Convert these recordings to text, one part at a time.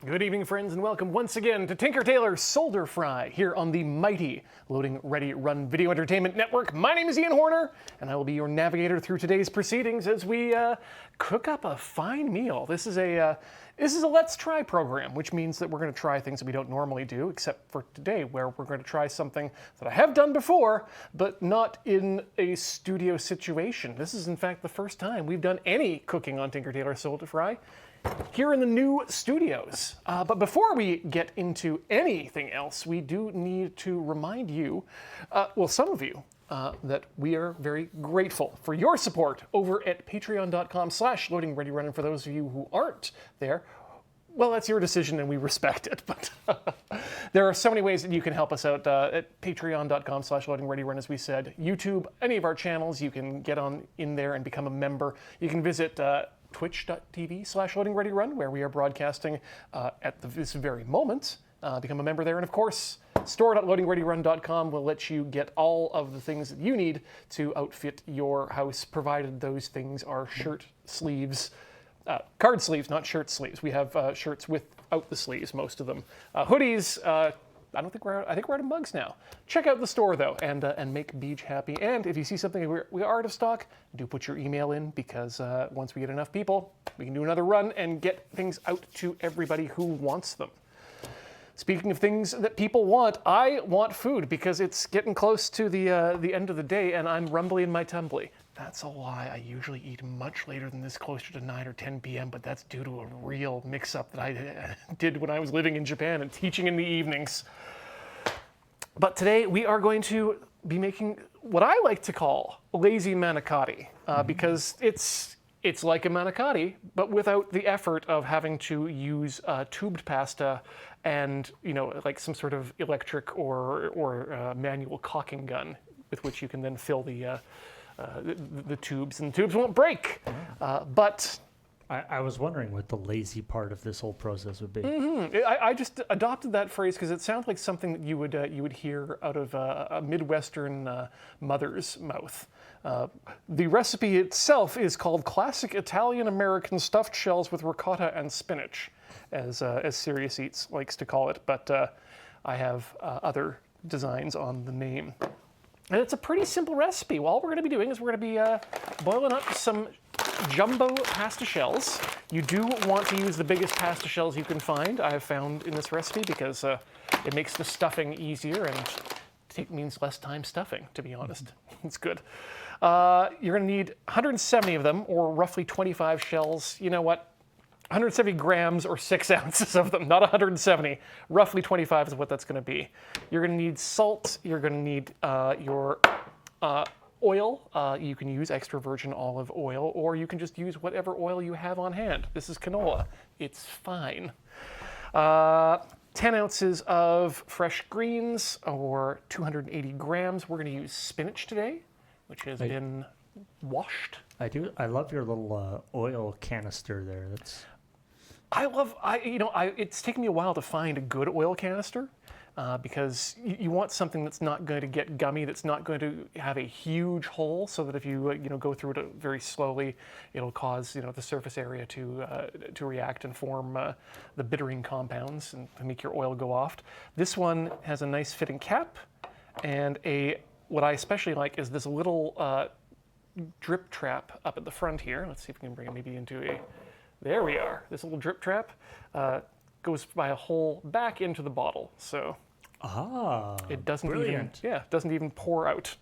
Good evening, friends, and welcome once again to Tinker Tailor Solder Fry here on the mighty Loading Ready Run Video Entertainment Network. My name is Ian Horner, and I will be your navigator through today's proceedings as we cook up a fine meal. This is a Let's Try program, which means that we're going to try things that we don't normally do, except for today, where we're going to try something that I have done before, but not in a studio situation. This is, in fact, the first time we've done any cooking on Tinker Tailor Solder Fry here in the new studios. But before we get into anything else, we do need to remind you, well, some of you, that we are very grateful for your support over at patreon.com/loadingreadyrun. And for those of you who aren't there, well, that's your decision and we respect it. But there are so many ways that you can help us out at patreon.com/loadingreadyrun, as we said. YouTube, any of our channels, you can get on in there and become a member. You can visit twitch.tv/loadingreadyrun, where we are broadcasting at this very moment. Become a member there. And of course, store.loadingreadyrun.com will let you get all of the things that you need to outfit your house, provided those things are shirt sleeves, card sleeves, not shirt sleeves. We have shirts without the sleeves, most of them. Hoodies, I think we're out of mugs now. Check out the store though, and make Beej happy. And if you see something we are out of stock, do put your email in, because once we get enough people, we can do another run and get things out to everybody who wants them. Speaking of things that people want, I want food, because it's getting close to the end of the day and I'm rumbly in my tumbly. That's a lie. I usually eat much later than this, closer to 9 or 10 p.m., but that's due to a real mix-up that I did when I was living in Japan and teaching in the evenings. But today we are going to be making what I like to call lazy manicotti, because it's like a manicotti, but without the effort of having to use tubed pasta and, like some sort of electric or manual caulking gun with which you can then fill the tubes, and the tubes won't break. But I was wondering what the lazy part of this whole process would be. I just adopted that phrase because it sounds like something that you would hear out of a Midwestern mother's mouth. The recipe itself is called Classic Italian-American Stuffed Shells with Ricotta and Spinach, as Serious Eats likes to call it, but I have other designs on the name. And it's a pretty simple recipe. All we're going to be doing is we're going to be boiling up some jumbo pasta shells. You do want to use the biggest pasta shells you can find, I have found in this recipe, because it makes the stuffing easier, and it means less time stuffing, to be honest. It's good. You're going to need 170 of them, or roughly 25 shells. You know what? 170 grams or 6 ounces of them, not 170. Roughly 25 is what that's going to be. You're going to need salt. You're going to need your oil. You can use extra virgin olive oil, or you can just use whatever oil you have on hand. This is canola. It's fine. 10 ounces of fresh greens, or 280 grams. We're going to use spinach today, which has been washed. I love your little oil canister there. It's taken me a while to find a good oil canister, because you want something that's not going to get gummy, that's not going to have a huge hole, so that if you go through it very slowly, it'll cause the surface area to react and form the bittering compounds and make your oil go off. This one has a nice fitting cap, and what I especially like is this little drip trap up at the front here. Let's see if we can bring it maybe into a. There we are. This little drip trap goes by a hole back into the bottle, so it doesn't doesn't even pour out.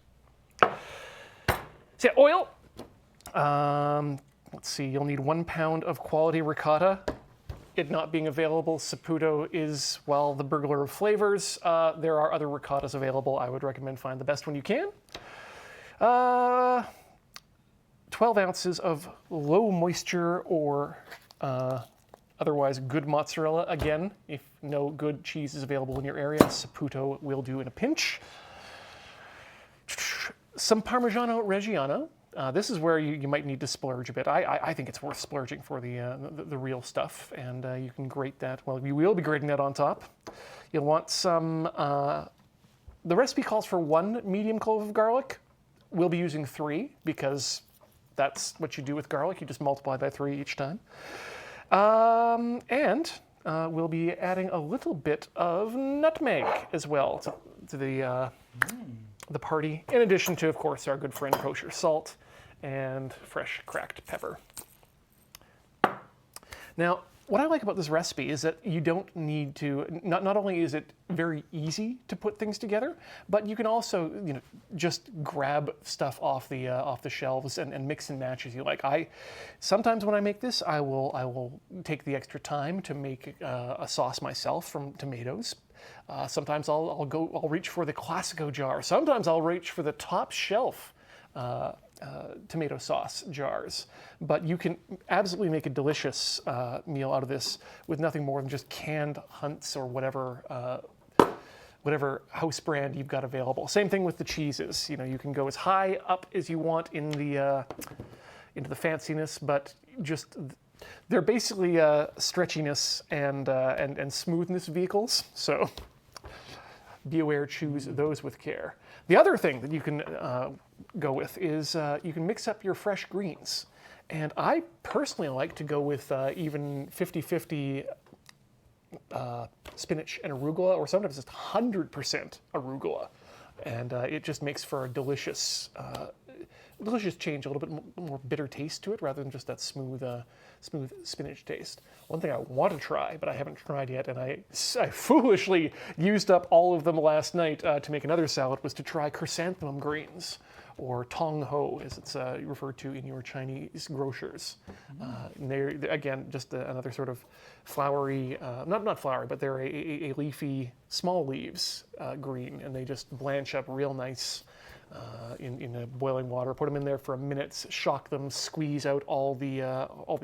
So oil. Let's see. You'll need 1 pound of quality ricotta. It not being available, Saputo is, well, the burglar of flavors. There are other ricottas available. I would recommend find the best one you can. 12 ounces of low moisture or otherwise good mozzarella. Again, if no good cheese is available in your area, Saputo will do in a pinch. Some Parmigiano Reggiano. This is where you might need to splurge a bit. I think it's worth splurging for the real stuff, and you can grate that. Well, we will be grating that on top. You'll want some. The recipe calls for 1 medium clove of garlic. We'll be using 3 because that's what you do with garlic. You just multiply by 3 each time. And we'll be adding a little bit of nutmeg as well to the party, in addition to, of course, our good friend kosher salt and fresh cracked pepper. Now, what I like about this recipe is that you don't need to, not only is it very easy to put things together, but you can also, just grab stuff off the shelves and mix and match as you like. Sometimes when I make this, I will take the extra time to make a sauce myself from tomatoes. Sometimes I'll reach for the Classico jar. Sometimes I'll reach for the top shelf tomato sauce jars, but you can absolutely make a delicious meal out of this with nothing more than just canned Hunt's or whatever house brand you've got available. Same thing with the cheeses. You can go as high up as you want into the fanciness, but just they're basically stretchiness and smoothness vehicles. So be aware, choose those with care. The other thing that you can go with is you can mix up your fresh greens. And I personally like to go with even 50-50 spinach and arugula, or sometimes just 100% arugula. And it just makes for a delicious change, a little bit more bitter taste to it rather than just that smooth spinach taste. One thing I want to try, but I haven't tried yet, and I foolishly used up all of them last night to make another salad, was to try chrysanthemum greens, or tong ho, as it's referred to in your Chinese grocers. They're, again, just another sort of flowery, not flowery, but they're a leafy, small leaves green, and they just blanch up real nice in boiling water. Put them in there for a minute, shock them, squeeze out all the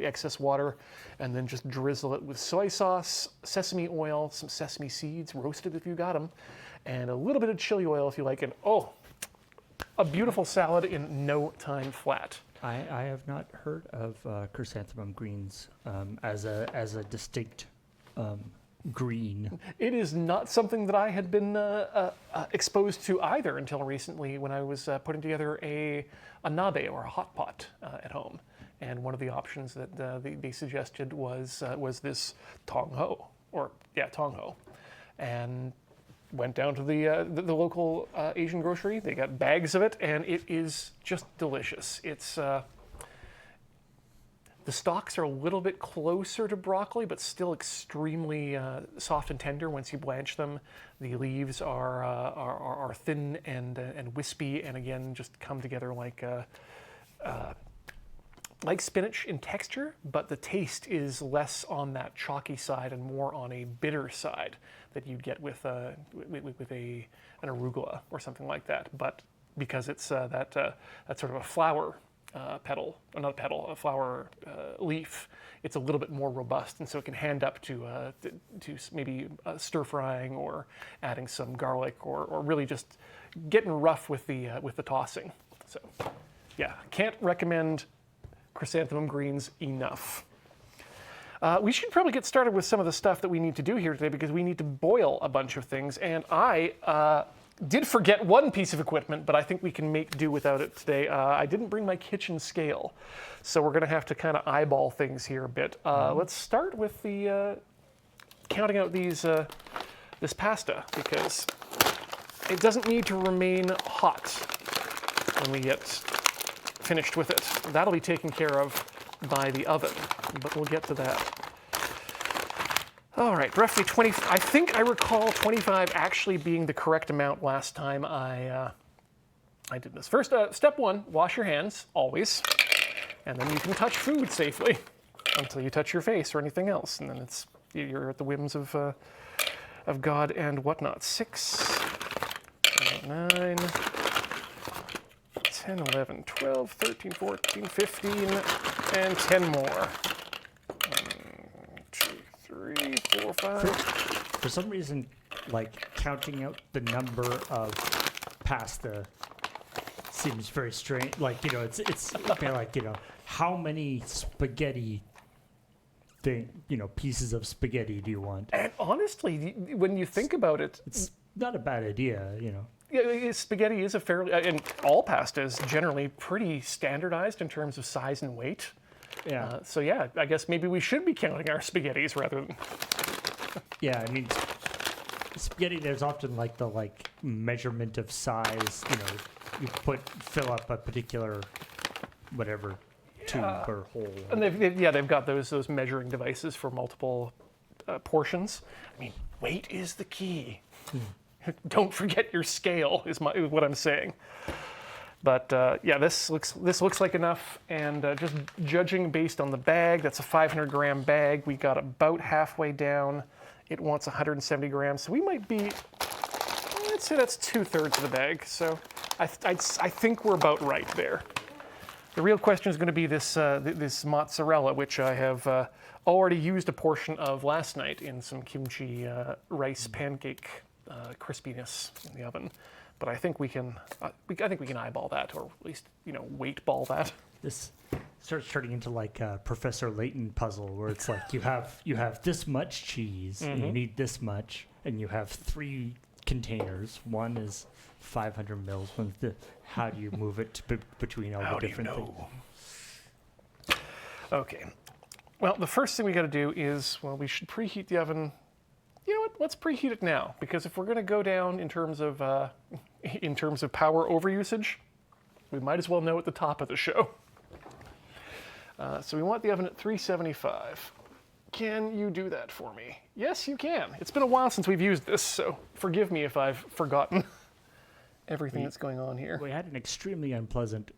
excess water, and then just drizzle it with soy sauce, sesame oil, some sesame seeds, roasted if you got them, and a little bit of chili oil if you like. And a beautiful salad in no time flat. I have not heard of chrysanthemum greens as a distinct green. It is not something that I had been exposed to either until recently, when I was putting together a nabe, or a hot pot at home. And one of the options that they suggested was this tong ho, tong ho, and went down to the local Asian grocery. They got bags of it, and it is just delicious. It's the stalks are a little bit closer to broccoli, but still extremely soft and tender once you blanch them. The leaves are thin and wispy, and again just come together like spinach in texture, but the taste is less on that chalky side and more on a bitter side that you'd get with an arugula or something like that. But because it's that sort of a flower a flower leaf, it's a little bit more robust, and so it can hand up to maybe stir frying or adding some garlic, or really just getting rough with the tossing. So yeah, can't recommend chrysanthemum greens enough. We should probably get started with some of the stuff that we need to do here today, because we need to boil a bunch of things, and I did forget one piece of equipment, but I think we can make do without it today. I didn't bring my kitchen scale, so we're going to have to kind of eyeball things here a bit. Let's start with the counting out this pasta, because it doesn't need to remain hot when we get finished with it. That'll be taken care of by the oven, but we'll get to that. All right, roughly 20, I think I recall 25 actually being the correct amount last time I did this. First, step one, wash your hands, always, and then you can touch food safely until you touch your face or anything else, and then you're at the whims of God and whatnot. 6, 9, 10, 11, 12, 13, 14, 15, and 10 more. 1, 2, 3, 4, 5. For some reason, like, counting out the number of pasta seems very strange. Like, it's kind of like, how many spaghetti pieces of spaghetti do you want? And honestly, when you think about it, it's not a bad idea, Yeah, spaghetti is a fairly, and all pasta is generally pretty standardized in terms of size and weight. Yeah. So yeah, I guess maybe we should be counting our spaghettis rather than Yeah, I mean, spaghetti. There's often like the measurement of size. You know, you fill up a particular whatever tube or hole. And they've got those measuring devices for multiple portions. I mean, weight is the key. Don't forget your scale is what I'm saying. But yeah, this looks like enough. And just judging based on the bag, that's a 500-gram bag. We got about halfway down. It wants 170 grams, so we might be. Let's say that's 2/3 of the bag. So I think we're about right there. The real question is going to be this mozzarella, which I have already used a portion of last night in some kimchi rice pancake crispiness in the oven. But I think we can. I think we can eyeball that, or at least weight ball that. This starts turning into like a Professor Layton puzzle, where it's like you have this much cheese, and you need this much, and you have 3 containers. One is 500 mils. How do you move it between all the different things? Okay. Well, the first thing we got to do is, we should preheat the oven. You know what? Let's preheat it now, because if we're going to go down in terms of power overusage, we might as well know at the top of the show. So we want the oven at 375. Can you do that for me? Yes, you can. It's been a while since we've used this, so forgive me if I've forgotten everything that's going on here. We had an extremely unpleasant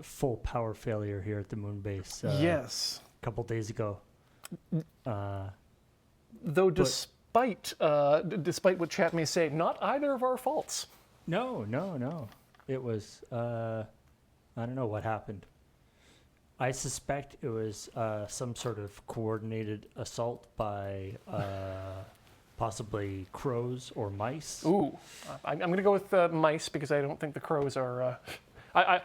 full power failure here at the moon base. Yes. A couple days ago. Though despite what chat may say, not either of our faults. No. It was, I don't know what happened. I suspect it was some sort of coordinated assault by possibly crows or mice. Ooh, I'm going to go with mice, because I don't think the crows are... I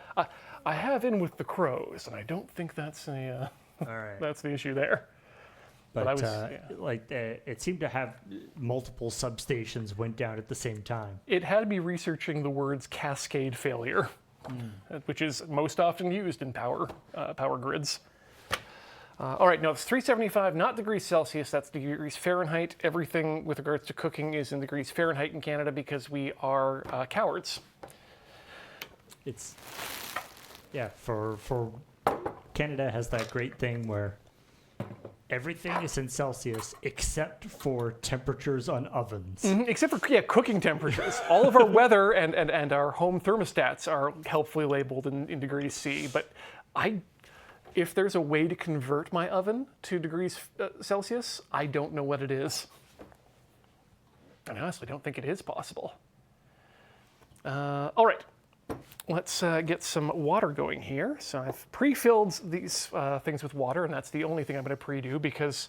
have in with the crows, and I don't think that's All right. that's the issue there. But I was, it seemed to have multiple substations went down at the same time. It had me researching the words cascade failure, which is most often used in power grids. All right, no, it's 375, not degrees Celsius, that's degrees Fahrenheit. Everything with regards to cooking is in degrees Fahrenheit in Canada because we are cowards. It's, yeah, for Canada has that great thing where everything is in Celsius except for temperatures on ovens. Except for cooking temperatures. All of our weather and our home thermostats are helpfully labeled in degrees C. But if there's a way to convert my oven to degrees Celsius, I don't know what it is. And I honestly don't think it is possible. All right. Let's get some water going here. So I've pre-filled these things with water, and that's the only thing I'm going to pre-do because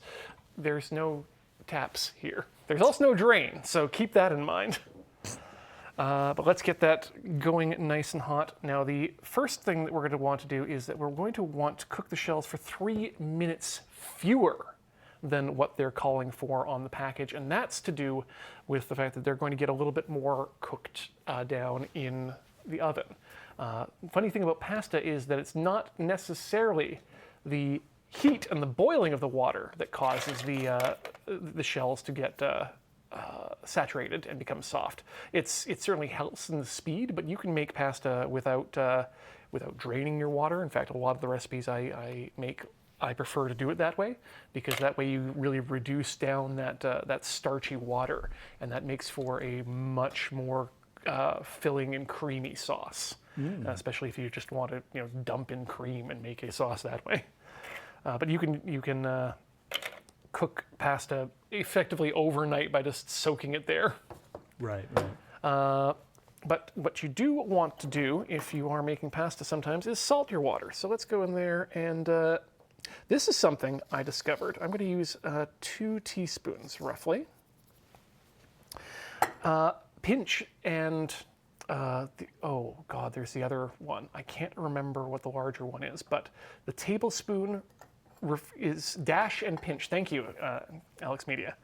there's no taps here. There's also no drain, so keep that in mind. But let's get that going nice and hot. Now, the first thing that we're going to want to do is that we're going to want to cook the shells for 3 minutes fewer than what they're calling for on the package, and that's to do with the fact that they're going to get a little bit more cooked down in the oven. Funny thing about pasta is that it's not necessarily the heat and the boiling of the water that causes the shells to get saturated and become soft. It certainly helps in the speed, but you can make pasta without draining your water. In fact, a lot of the recipes I make, I prefer to do it that way, because that way you really reduce down that starchy water, and that makes for a much more filling and creamy sauce, especially if you just want to dump in cream and make a sauce that way. But you can cook pasta effectively overnight by just soaking it there. Right. But what you do want to do if you are making pasta sometimes is salt your water. So let's go in there, and this is something I discovered. I'm going to use 2 teaspoons roughly. Pinch and oh god, there's the other one. I can't remember what the larger one is, but the tablespoon is dash and pinch. Thank you, Alex Media.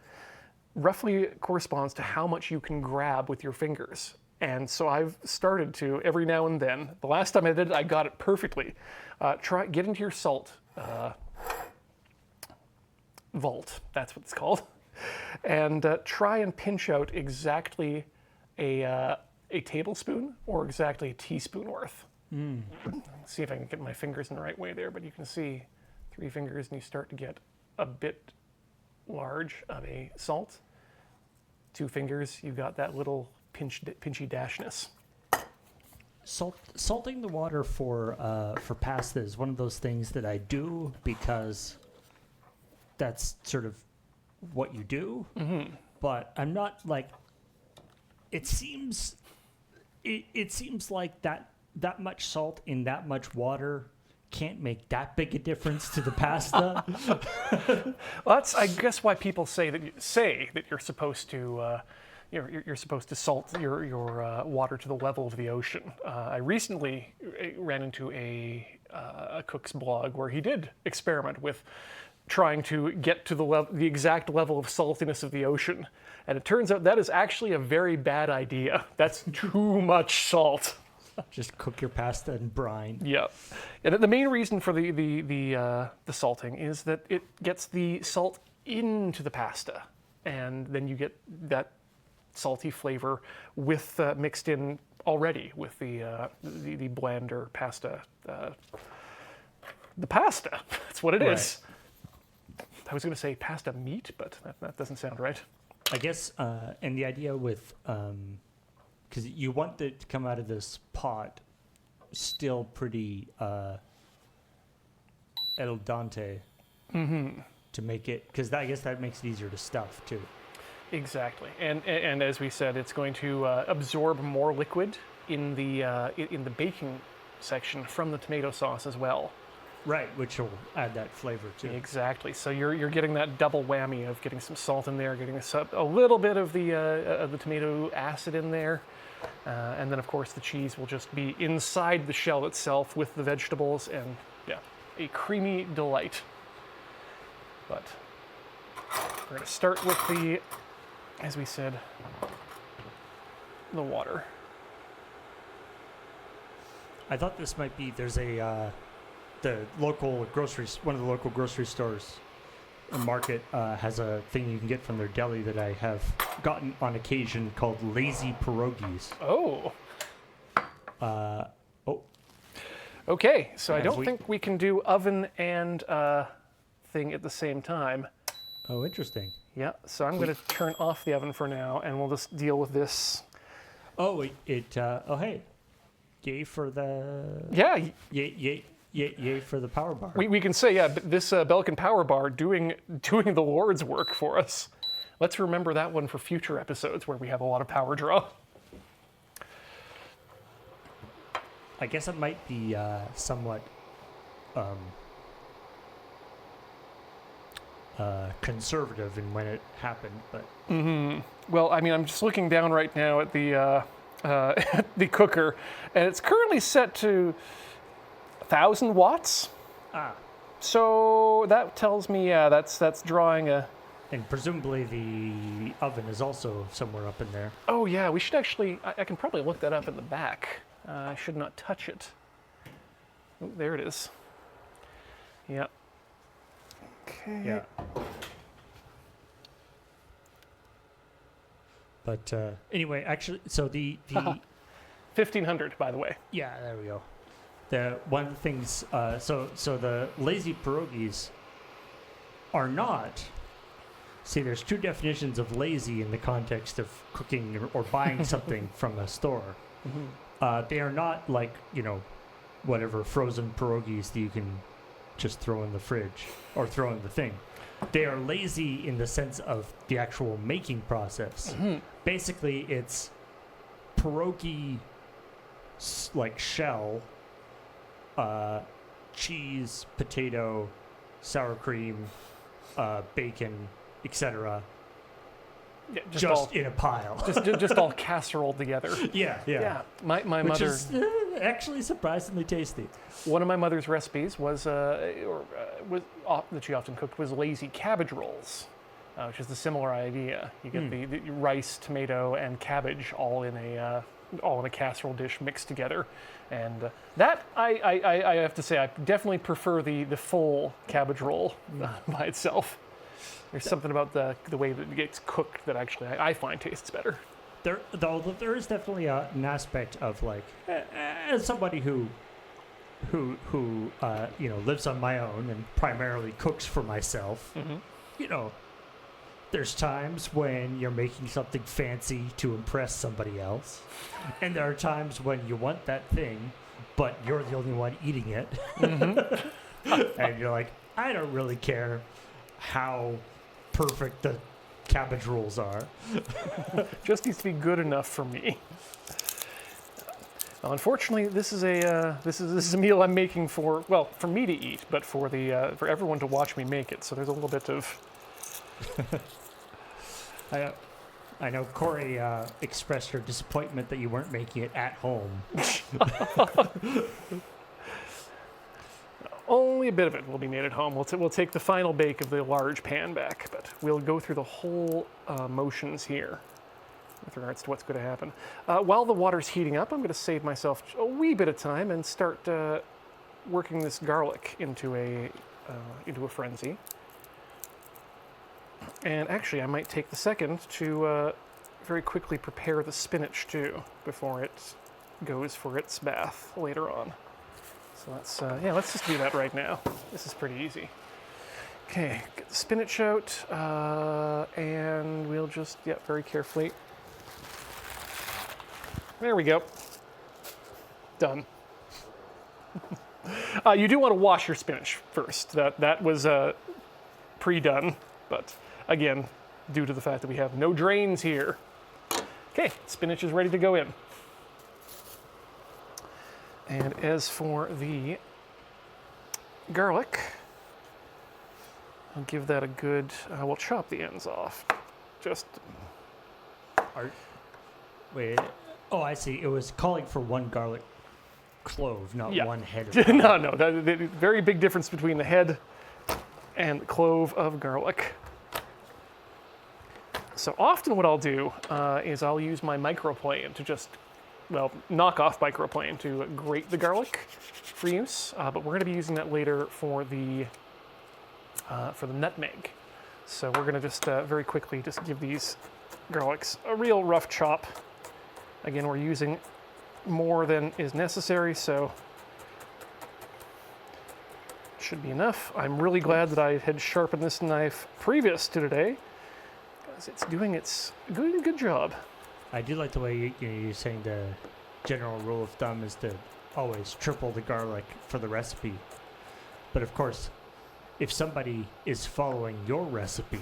Roughly corresponds to how much you can grab with your fingers. And so I've started to, every now and then, the last time I did it, I got it perfectly. Get into your salt vault. That's what it's called. And try and pinch out exactly a tablespoon or exactly a teaspoon worth. See if I can get my fingers in the right way there, but you can see 3 fingers and you start to get a bit large of a salt. 2 fingers, you've got that little pinchy dashness. Salting the water for pasta is one of those things that I do because that's sort of what you do. Mm-hmm. But I'm not like. It seems like that much salt in that much water can't make that big a difference to the pasta. Well, that's, I guess, why people say that you're supposed to. You're supposed to salt your water to the level of the ocean. I recently ran into a cook's blog where he did experiment with trying to get to the exact level of saltiness of the ocean, and it turns out that is actually a very bad idea. That's too much salt. Just cook your pasta in brine. Yeah, and the main reason for the salting is that it gets the salt into the pasta, and then you get that salty flavor with mixed in already with the blander pasta. The pasta, that's what it is. I was going to say pasta meat, but that doesn't sound right. I guess, and the idea with, because you want it to come out of this pot still pretty el dente to make it, because I guess that makes it easier to stuff too. Exactly, and as we said, it's going to absorb more liquid in the baking section from the tomato sauce as well. Right, which will add that flavor too. Exactly. So you're getting that double whammy of getting some salt in there, getting a little bit of the tomato acid in there, and then of course the cheese will just be inside the shell itself with the vegetables, and yeah, a creamy delight. But we're going to start with the, as we said, the water. I thought this might be, there's a, the local groceries, one of the local grocery stores, a market, has a thing you can get from their deli that I have gotten on occasion called lazy pierogies. Oh. Okay, so I don't think we can do oven and thing at the same time. Oh, interesting. Yeah, so I'm going to turn off the oven for now, and we'll just deal with this. Oh, oh, hey. Yay for the... Yeah. Yay for the power bar. We can say, yeah, this Belkin power bar doing the Lord's work for us. Let's remember that one for future episodes where we have a lot of power draw. I guess it might be somewhat conservative in when it happened, but... Mm-hmm. Well, I mean, I'm just looking down right now at the the cooker, and it's currently set to 1,000 watts. Ah. So that tells me, yeah, that's drawing a... And presumably the oven is also somewhere up in there. Oh yeah, we should actually, I can probably look that up in the back. I should not touch it. Oh, there it is. Yeah. Okay. Yeah. But anyway, actually, so the 1,500, by the way. Yeah, there we go. The one of the things, so the lazy pierogies are not. See, there's two definitions of lazy in the context of cooking or buying something from a store. Mm-hmm. They are not like, whatever frozen pierogies that you can just throw in the fridge or throw in the thing. They are lazy in the sense of the actual making process. Mm-hmm. Basically, it's pierogi like shell, cheese, potato, sour cream, bacon, etc. Yeah, just all, in a pile. just all casserole together. Yeah. My Which mother is actually surprisingly tasty. One of my mother's recipes was that she often cooked was lazy cabbage rolls, which is a similar idea. You get the rice, tomato, and cabbage all in a casserole dish mixed together, and that I have to say I definitely prefer the full cabbage roll by itself. There's something about the way that it gets cooked that actually I find tastes better. There is definitely an aspect of like, as somebody who lives on my own and primarily cooks for myself. Mm-hmm. There's times when you're making something fancy to impress somebody else, and there are times when you want that thing, but you're the only one eating it, and you're like, I don't really care how perfect the cabbage rolls are. Just needs to be good enough for me. Well, unfortunately, this is a meal I'm making for me to eat, but for everyone to watch me make it. So there's a little bit of. I know Corey expressed her disappointment that you weren't making it at home. Only a bit of it will be made at home. We'll take the final bake of the large pan back, but we'll go through the whole motions here with regards to what's going to happen. While the water's heating up, I'm going to save myself a wee bit of time and start working this garlic into a frenzy. And actually, I might take the second to very quickly prepare the spinach too before it goes for its bath later on. So let's just do that right now. This is pretty easy. Okay, get the spinach out, and we'll just, very carefully. There we go. Done. You do want to wash your spinach first. That was pre-done, but again, due to the fact that we have no drains here. Okay, spinach is ready to go in. And as for the garlic, I'll give that a good, we'll chop the ends off. Just. Wait. Oh, I see. It was calling for one garlic clove, not one head of garlic. No. The very big difference between the head and the clove of garlic. So often what I'll do is I'll use my microplane to just, knock off microplane to grate the garlic for use. But we're going to be using that later for the nutmeg. So we're going to just very quickly just give these garlics a real rough chop. Again, we're using more than is necessary, so should be enough. I'm really glad that I had sharpened this knife previous to today, because it's doing its good job. I do like the way you're saying the general rule of thumb is to always triple the garlic for the recipe. But of course, if somebody is following your recipe,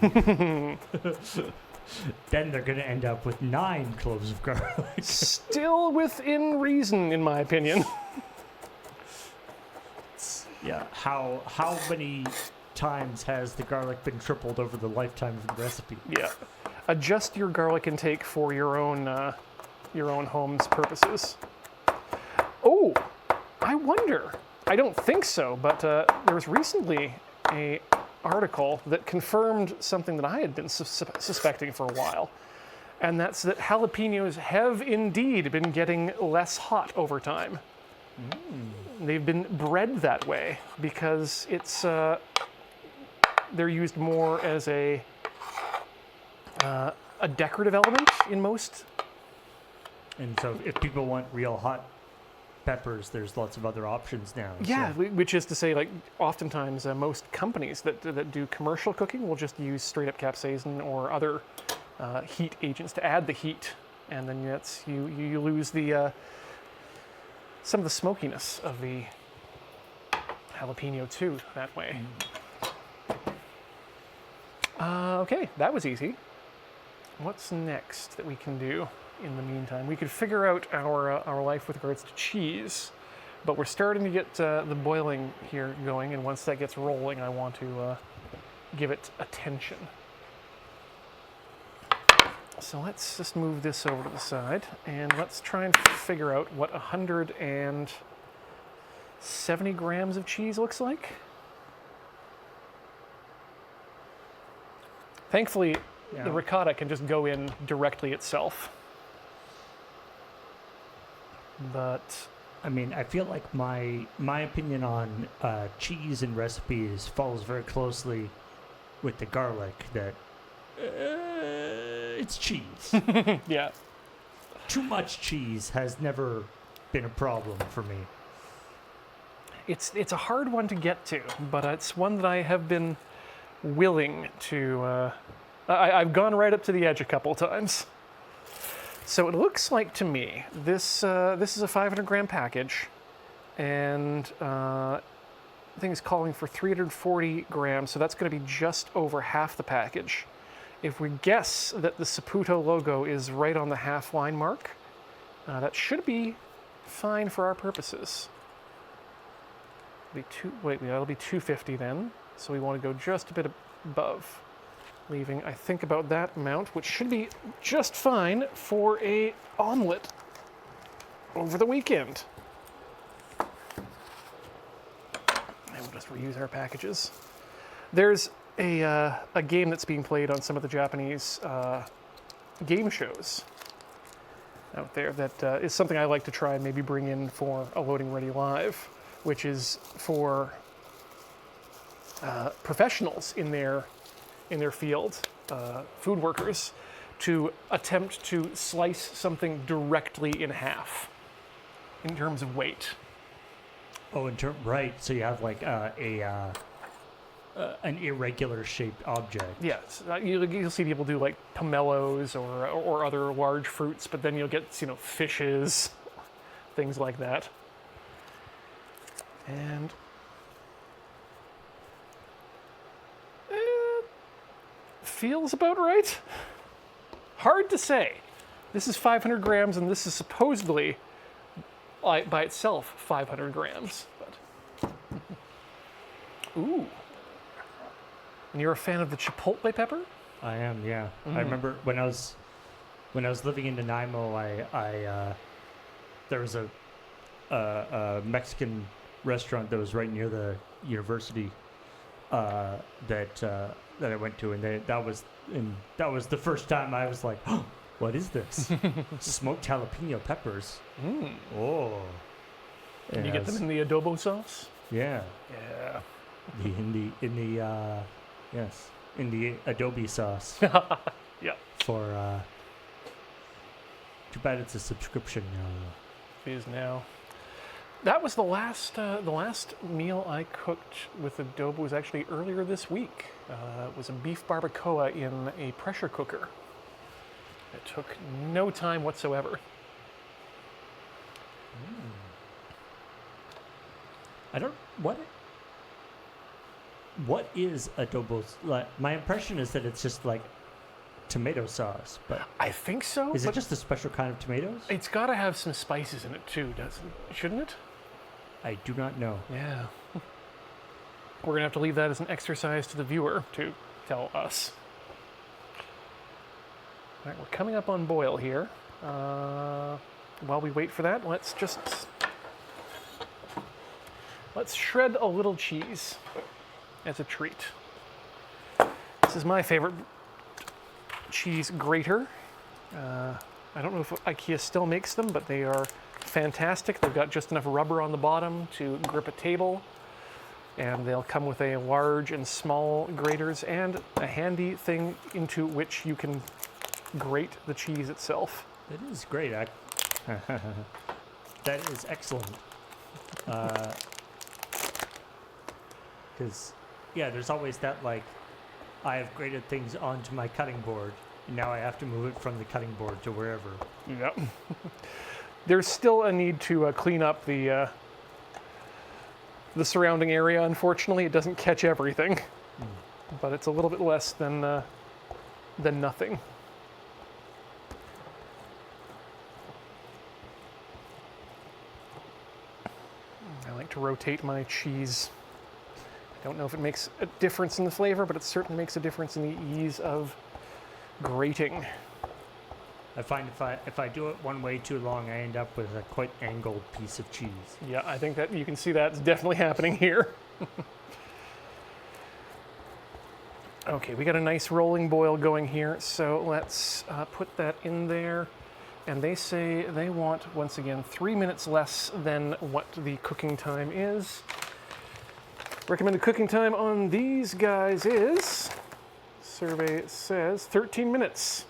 then they're going to end up with 9 cloves of garlic. Still within reason, in my opinion. Yeah. How many times has the garlic been tripled over the lifetime of the recipe? Yeah. Adjust your garlic intake for your own home's purposes. Oh, I wonder. I don't think so, but there was recently an article that confirmed something that I had been suspecting for a while, and that's that jalapenos have indeed been getting less hot over time. They've been bred that way because it's they're used more as a decorative element in most. And so if people want real hot peppers, there's lots of other options now. Yeah, so. Which is to say, like, oftentimes most companies that do commercial cooking will just use straight up capsaicin or other heat agents to add the heat, and then you lose the some of the smokiness of the jalapeno too that way. Okay, that was easy. What's next that we can do in the meantime? We could figure out our life with regards to cheese, but we're starting to get the boiling here going, and once that gets rolling, I want to give it attention. So let's just move this over to the side, and let's try and figure out what 170 grams of cheese looks like. Thankfully, the ricotta can just go in directly itself. But I mean, I feel like my opinion on cheese and recipes follows very closely with the garlic that it's cheese. Yeah. Too much cheese has never been a problem for me. It's a hard one to get to, but it's one that I have been willing to. I've gone right up to the edge a couple times. So it looks like to me this is a 500-gram package, and I think it's calling for 340 grams. So that's going to be just over half the package. If we guess that the Saputo logo is right on the half line mark, that should be fine for our purposes. That'll be 250 then. So we want to go just a bit above, leaving, I think, about that amount, which should be just fine for a omelet over the weekend. And we'll just reuse our packages. There's a game that's being played on some of the Japanese game shows out there that is something I like to try and maybe bring in for a Loading Ready Live, which is for professionals in their field, food workers, to attempt to slice something directly in half in terms of weight. Oh, right. So you have like an irregular shaped object. Yes, you'll see people do like pomelos or other large fruits, but then you'll get fishes, things like that. And it feels about right. Hard to say. This is 500 grams, and this is supposedly, by itself, 500 grams. But ooh. And you're a fan of the chipotle pepper? I am, yeah. I remember when I was living in Nanaimo, I there was a Mexican restaurant that was right near the university that I went to, and that was the first time I was like, oh, what is this? Smoked jalapeno peppers. Oh. Can you get them in the adobo sauce? Yeah. Yeah. In the adobe sauce. Yeah. For too bad it's a subscription It is now. That was the last meal I cooked with adobo was actually earlier this week. It was a beef barbacoa in a pressure cooker. It took no time whatsoever. What is adobo? Like, my impression is that it's just like tomato sauce, but I think so. Is it just a special kind of tomatoes? It's got to have some spices in it too, shouldn't it? I do not know. Yeah. We're going to have to leave that as an exercise to the viewer to tell us. All right, we're coming up on boil here. While we wait for that, let's shred a little cheese as a treat. This is my favorite cheese grater. I don't know if IKEA still makes them, but they are fantastic. They've got just enough rubber on the bottom to grip a table, and they'll come with a large and small graters and a handy thing into which you can grate the cheese itself. It is great. That is excellent. Because, yeah, there's always that, like, I have grated things onto my cutting board, and now I have to move it from the cutting board to wherever. Yep. There's still a need to clean up the surrounding area. Unfortunately, it doesn't catch everything, but it's a little bit less than nothing. I like to rotate my cheese. I don't know if it makes a difference in the flavor, but it certainly makes a difference in the ease of grating. I find if I do it one way too long, I end up with a quite angled piece of cheese. Yeah, I think that you can see that's definitely happening here. Okay, we got a nice rolling boil going here, so let's put that in there. And they say they want, once again, 3 minutes less than what the cooking time is. Recommended cooking time on these guys is survey says 13 minutes.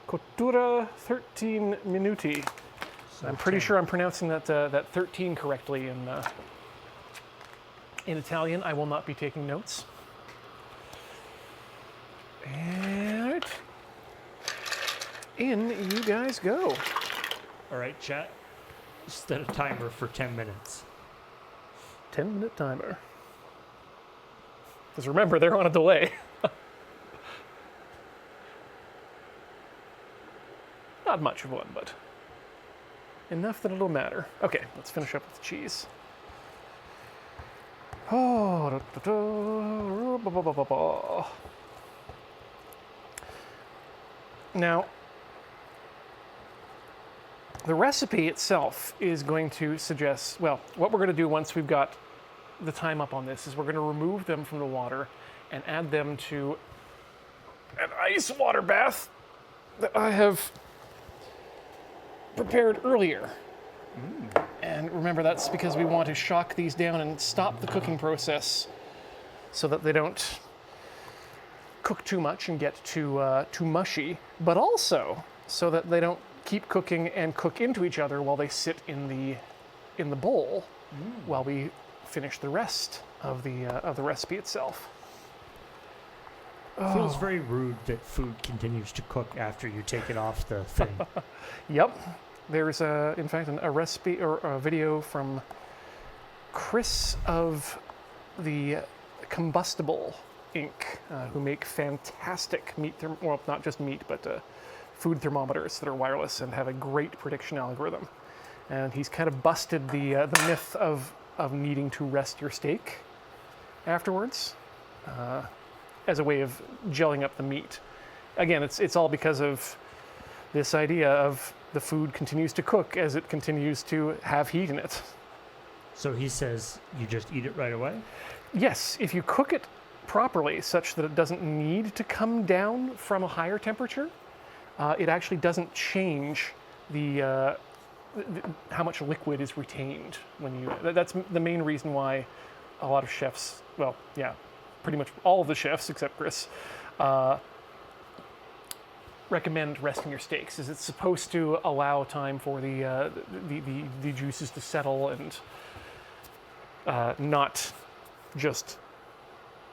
Cottura 13 minuti. I'm pretty sure I'm pronouncing that 13 correctly in Italian. I will not be taking notes. And in you guys go. All right, chat. Set a timer for 10 minutes. 10-minute timer. Because remember, they're on a delay. Not much of one, but enough that it'll matter. Okay, let's finish up with the cheese. Oh, now, the recipe itself is going to suggest, well, what we're going to do once we've got the time up on this is we're going to remove them from the water and add them to an ice water bath that I have prepared earlier. And remember, that's because we want to shock these down and stop the cooking process so that they don't cook too much and get too mushy, but also so that they don't keep cooking and cook into each other while they sit in the bowl while we finish the rest of the recipe itself. Feels very rude that food continues to cook after you take it off the thing. Yep. There's, in fact, a recipe or a video from Chris of the Combustible Inc., who make fantastic meat, well, not just meat, but food thermometers that are wireless and have a great prediction algorithm. And he's kind of busted the myth of needing to rest your steak afterwards as a way of gelling up the meat. Again, it's all because of this idea of the food continues to cook as it continues to have heat in it. So he says you just eat it right away? Yes, if you cook it properly such that it doesn't need to come down from a higher temperature, it actually doesn't change the how much liquid is retained when you. That's the main reason why a lot of chefs, well, yeah, pretty much all of the chefs except Chris, recommend resting your steaks. Is it's supposed to allow time for the juices to settle and not just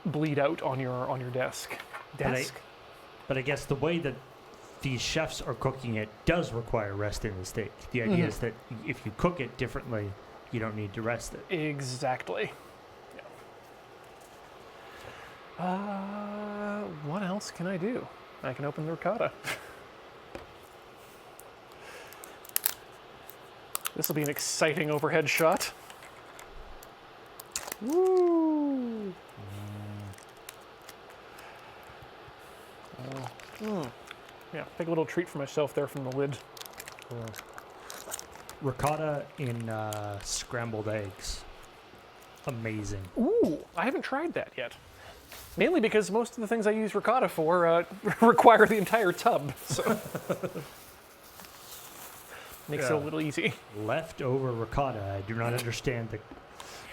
bleed out on your desk. But I guess the way that these chefs are cooking it does require resting the steak. The idea is that if you cook it differently, you don't need to rest it. Exactly. Yeah. What else can I do? I can open the ricotta. This will be an exciting overhead shot. Woo! Yeah, take a little treat for myself there from the lid. Ricotta in scrambled eggs. Amazing. Ooh, I haven't tried that yet. Mainly because most of the things I use ricotta for require the entire tub, so makes it a little easy. Leftover ricotta. I do not understand the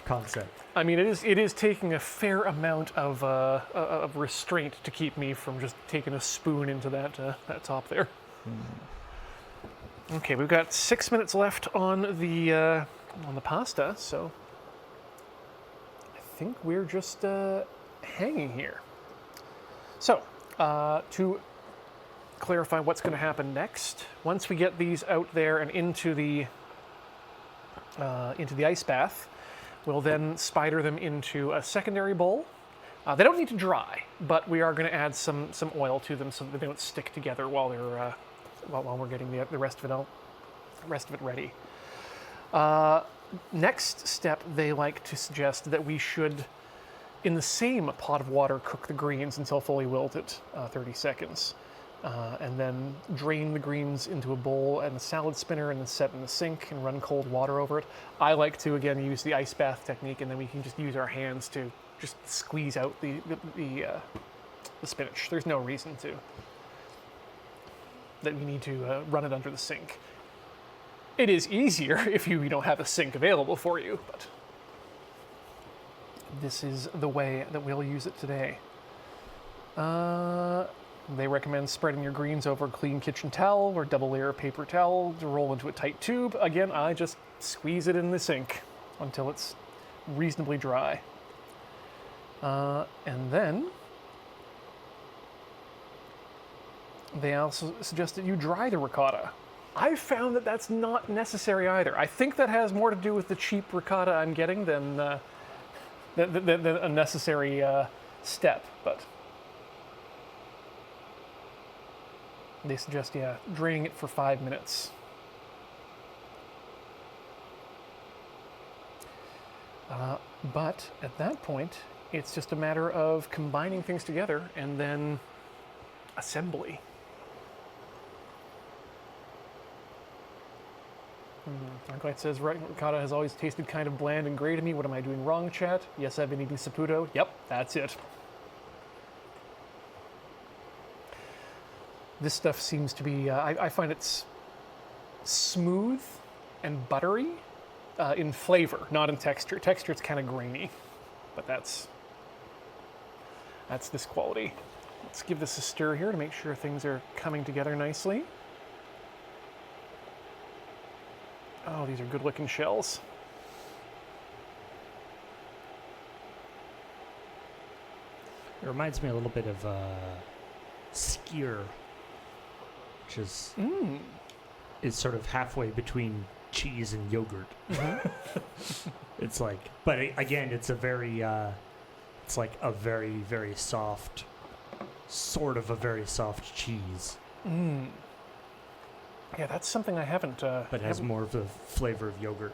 concept. I mean, it is taking a fair amount of restraint to keep me from just taking a spoon into that top there. Okay, we've got 6 minutes left on the pasta, so I think we're just hanging here. So, to clarify what's going to happen next, once we get these out there and into the ice bath, we'll then spider them into a secondary bowl. They don't need to dry, but we are going to add some oil to them so that they don't stick together while they're while we're getting the rest of it ready. Next step, they like to suggest that we should, in the same pot of water, cook the greens until fully wilted, 30 seconds. And then drain the greens into a bowl and a salad spinner and then set in the sink and run cold water over it. I like to, again, use the ice bath technique, and then we can just use our hands to just squeeze out the spinach. There's no reason that we need to run it under the sink. It is easier if you don't have a sink available for you, but this is the way that we'll use it today. They recommend spreading your greens over a clean kitchen towel or double layer of paper towel to roll into a tight tube. Again, I just squeeze it in the sink until it's reasonably dry. And then they also suggest that you dry the ricotta. I've found that that's not necessary either. I think that has more to do with the cheap ricotta I'm getting than a necessary step, but they suggest, draining it for 5 minutes. But at that point, it's just a matter of combining things together and then assembly. Arclight says, ricotta has always tasted kind of bland and gray to me. What am I doing wrong, chat? Yes, I've been eating Saputo. Yep, that's it. This stuff seems to be, I find it's smooth and buttery in flavor, not in texture. Texture, it's kind of grainy, but that's this quality. Let's give this a stir here to make sure things are coming together nicely. Oh, these are good-looking shells. It reminds me a little bit of skyr, which is sort of halfway between cheese and yogurt. It's like, but again, it's a very, it's like a very, very soft, sort of a very soft cheese. Yeah, that's something I haven't. But has more of the flavor of yogurt.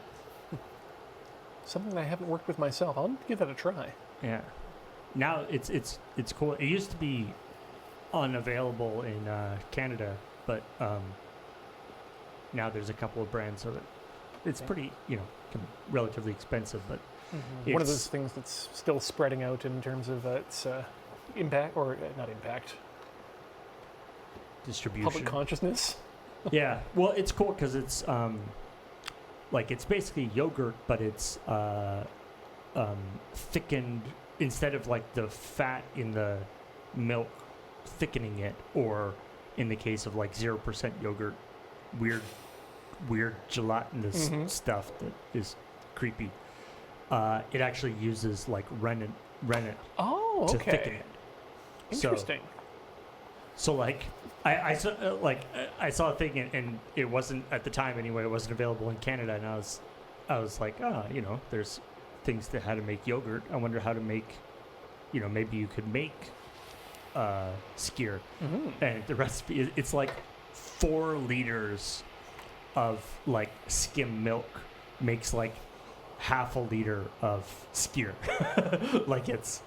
Something I haven't worked with myself. I'll give that a try. Yeah. Now it's cool. It used to be unavailable in Canada, but now there's a couple of brands of it. It's pretty, relatively expensive, but one of those things that's still spreading out in terms of its impact, or not impact, distribution, public consciousness. Yeah, well, it's cool because it's it's basically yogurt, but it's thickened instead of like the fat in the milk thickening it, or in the case of like 0% yogurt, weird gelatinous stuff that is creepy. It actually uses like rennet to thicken it. Interesting. So like I saw a thing and it wasn't at the time anyway. It wasn't available in Canada, and I was like, there's things to how to make yogurt. I wonder how to make, maybe you could make skyr. And the recipe it's like 4 liters of like skim milk makes like half a liter of skyr. Like it's.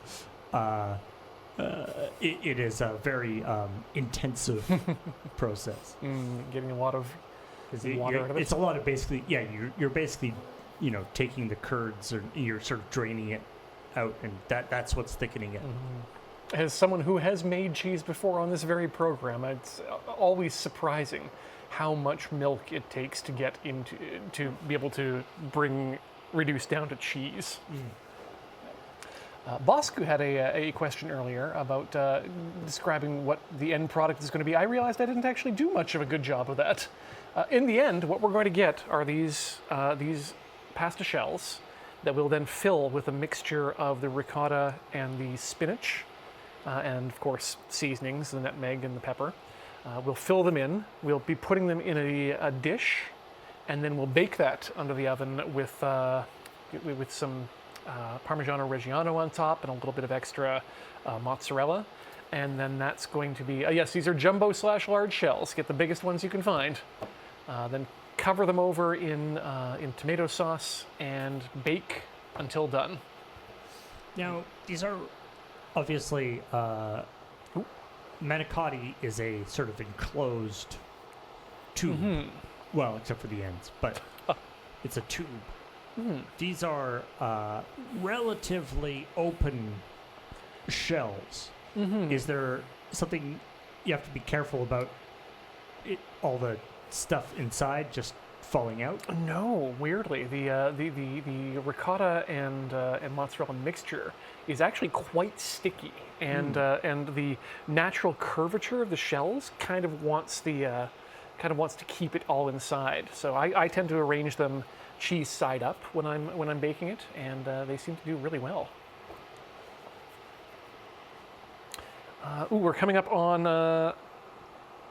It is a very intensive process. Getting a lot of water out of it. It's a lot of basically, you're basically, taking the curds, or you're sort of draining it out, and that's what's thickening it. As someone who has made cheese before on this very program, it's always surprising how much milk it takes to get into, to be able to reduce down to cheese. Bosku had a question earlier about describing what the end product is going to be. I realized I didn't actually do much of a good job of that. In the end, what we're going to get are these pasta shells that we'll then fill with a mixture of the ricotta and the spinach, and of course seasonings, the nutmeg and the pepper. We'll fill them in. We'll be putting them in a dish, and then we'll bake that under the oven with some Parmigiano Reggiano on top and a little bit of extra mozzarella. And then that's going to be, yes, these are jumbo/large shells. Get the biggest ones you can find. Then cover them over in tomato sauce and bake until done. Now, these are obviously, Manicotti is a sort of enclosed tube. Well, except for the ends, but it's a tube. These are relatively open shells. Is there something you have to be careful about? All the stuff inside just falling out? No, weirdly, the ricotta and mozzarella mixture is actually quite sticky, and the natural curvature of the shells kind of wants to keep it all inside. So I tend to arrange them cheese side up when I'm baking it, and they seem to do really well. We're coming up on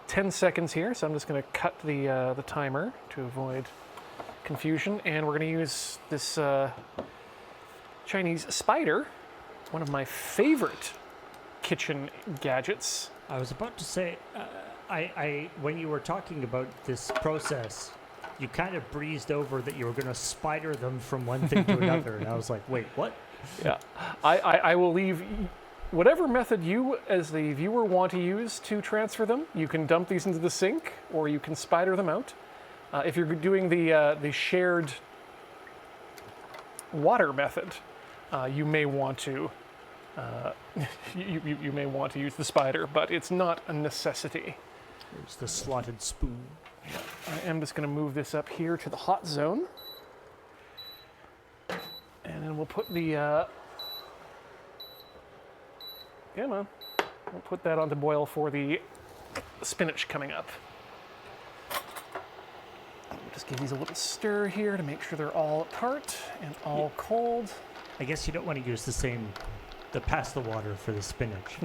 10 seconds here, so I'm just going to cut the timer to avoid confusion, and we're going to use this Chinese spider, one of my favorite kitchen gadgets. I was about to say, I when you were talking about this process, you kind of breezed over that you were going to spider them from one thing to another, and I was like, wait, what? Yeah, I will leave whatever method you, as the viewer, want to use to transfer them. You can dump these into the sink, or you can spider them out. If you're doing the shared water method, you may want to you may want to use the spider, but it's not a necessity. There's the slotted spoon. I am just going to move this up here to the hot zone, and then we'll put the come on, we'll put that on to boil for the spinach coming up. Just give these a little stir here to make sure they're all apart and all cold. I guess you don't want to use the pasta water for the spinach.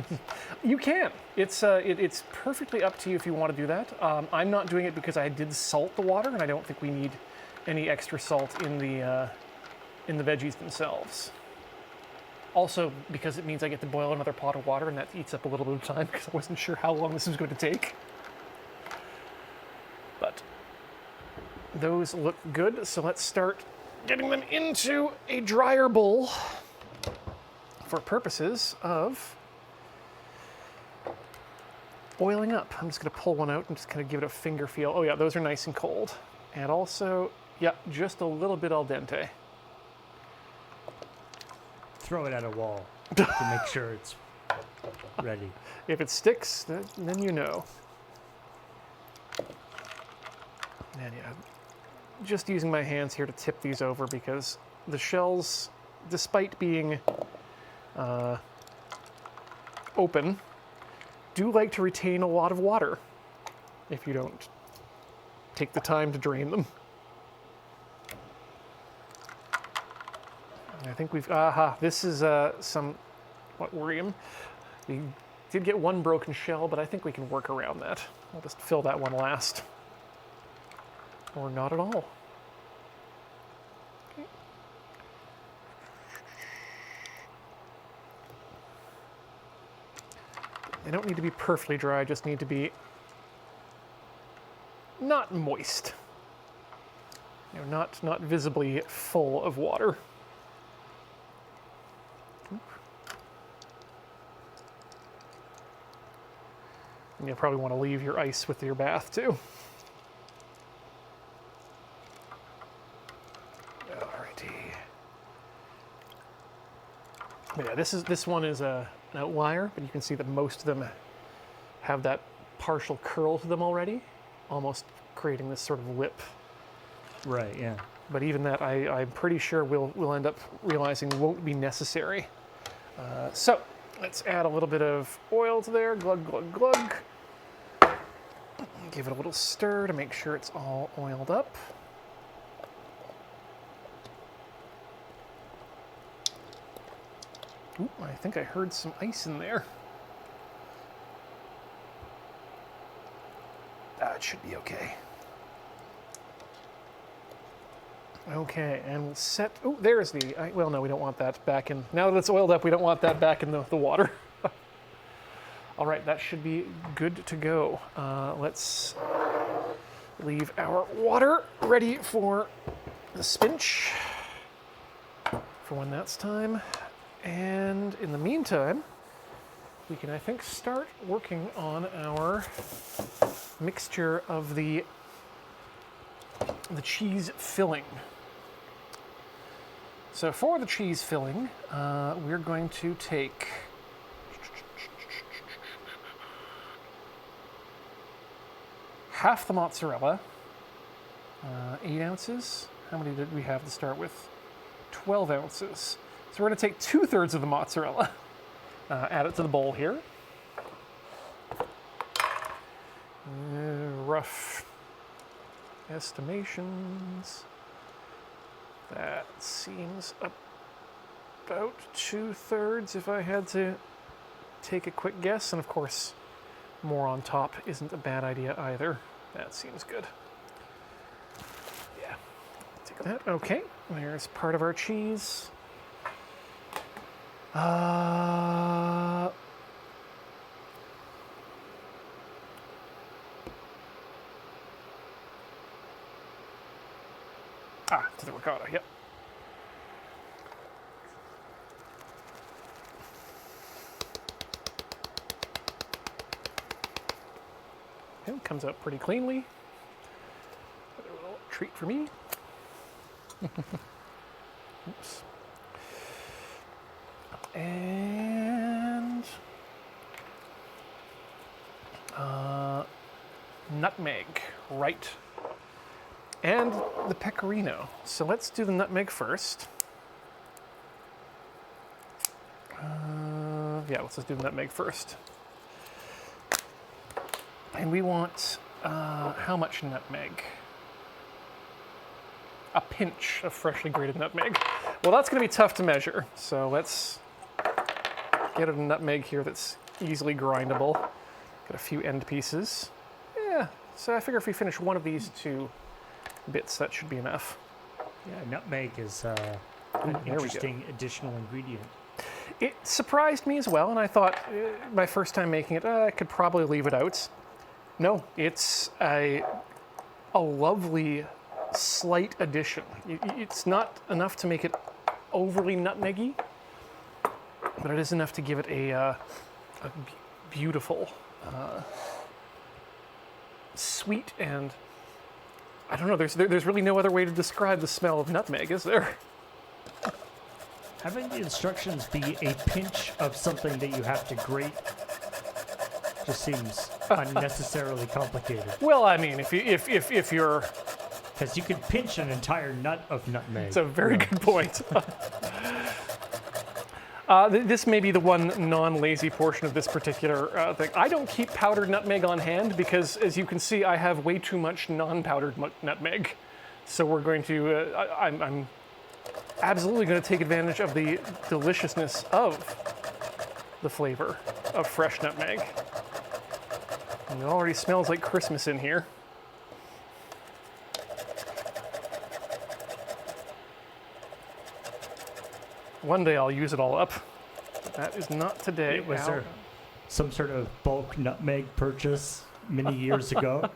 You can. It's perfectly up to you if you want to do that. I'm not doing it because I did salt the water, and I don't think we need any extra salt in the veggies themselves. Also, because it means I get to boil another pot of water, and that eats up a little bit of time because I wasn't sure how long this was going to take. But those look good, so let's start getting them into a dryer bowl for purposes of oiling up. I'm just going to pull one out and just kind of give it a finger feel. Oh yeah, those are nice and cold. And also, yeah, just a little bit al dente. Throw it at a wall to make sure it's ready. If it sticks, then you know. And yeah, just using my hands here to tip these over because the shells, despite being open, do like to retain a lot of water if you don't take the time to drain them. And I think we've, this is what worrying. We did get one broken shell, but I think we can work around that. I'll just fill that one last. Or not at all. Okay. They don't need to be perfectly dry, just need to be not moist. You know, not visibly full of water. And you'll probably want to leave your ice with your bath too. But yeah, this one is an outlier, but you can see that most of them have that partial curl to them already, almost creating this sort of lip. Right, yeah. But even that, I'm pretty sure we'll end up realizing won't be necessary. So let's add a little bit of oil to there, glug, glug, glug. Give it a little stir to make sure it's all oiled up. Ooh, I think I heard some ice in there. It should be okay. Okay, and we'll set, oh, there's the, well, no, we don't want that back in, now that it's oiled up, we don't want that back in the water. All right, that should be good to go. Let's leave our water ready for the spinach for when that's time. And in the meantime, we can, I think, start working on our mixture of the cheese filling. So for the cheese filling, we're going to take half the mozzarella, 8 ounces. How many did we have to start with? 12 ounces. So we're going to take 2/3 of the mozzarella, add it to the bowl here. Rough estimations. That seems about 2/3 if I had to take a quick guess. And of course, more on top isn't a bad idea either. That seems good. Yeah, take that. Okay, there's part of our cheese. To the ricotta, yep. Okay, comes out pretty cleanly. Another little treat for me. Oops. And nutmeg, right. And the pecorino. So let's do the nutmeg first. Yeah, let's just do the nutmeg first. And we want how much nutmeg? A pinch of freshly grated nutmeg. Well, that's going to be tough to measure. So let's get a nutmeg here that's easily grindable. Got a few end pieces. Yeah, so I figure if we finish one of these 2 bits, that should be enough. Yeah, nutmeg is an interesting additional ingredient. It surprised me as well, and I thought my first time making it, I could probably leave it out. No, it's a lovely slight addition. It's not enough to make it overly nutmeggy, but it is enough to give it a beautiful, sweet, and I don't know. There's really no other way to describe the smell of nutmeg, is there? Having the instructions be a pinch of something that you have to grate just seems unnecessarily complicated. Well, I mean, if you're, because you could pinch an entire nut of nutmeg. it's a very good point. This may be the one non-lazy portion of this particular thing. I don't keep powdered nutmeg on hand because, as you can see, I have way too much non-powdered nutmeg. So we're going to, I'm absolutely going to take advantage of the deliciousness of the flavor of fresh nutmeg. And it already smells like Christmas in here. One day I'll use it all up. But that is not today. Was there some sort of bulk nutmeg purchase many years ago?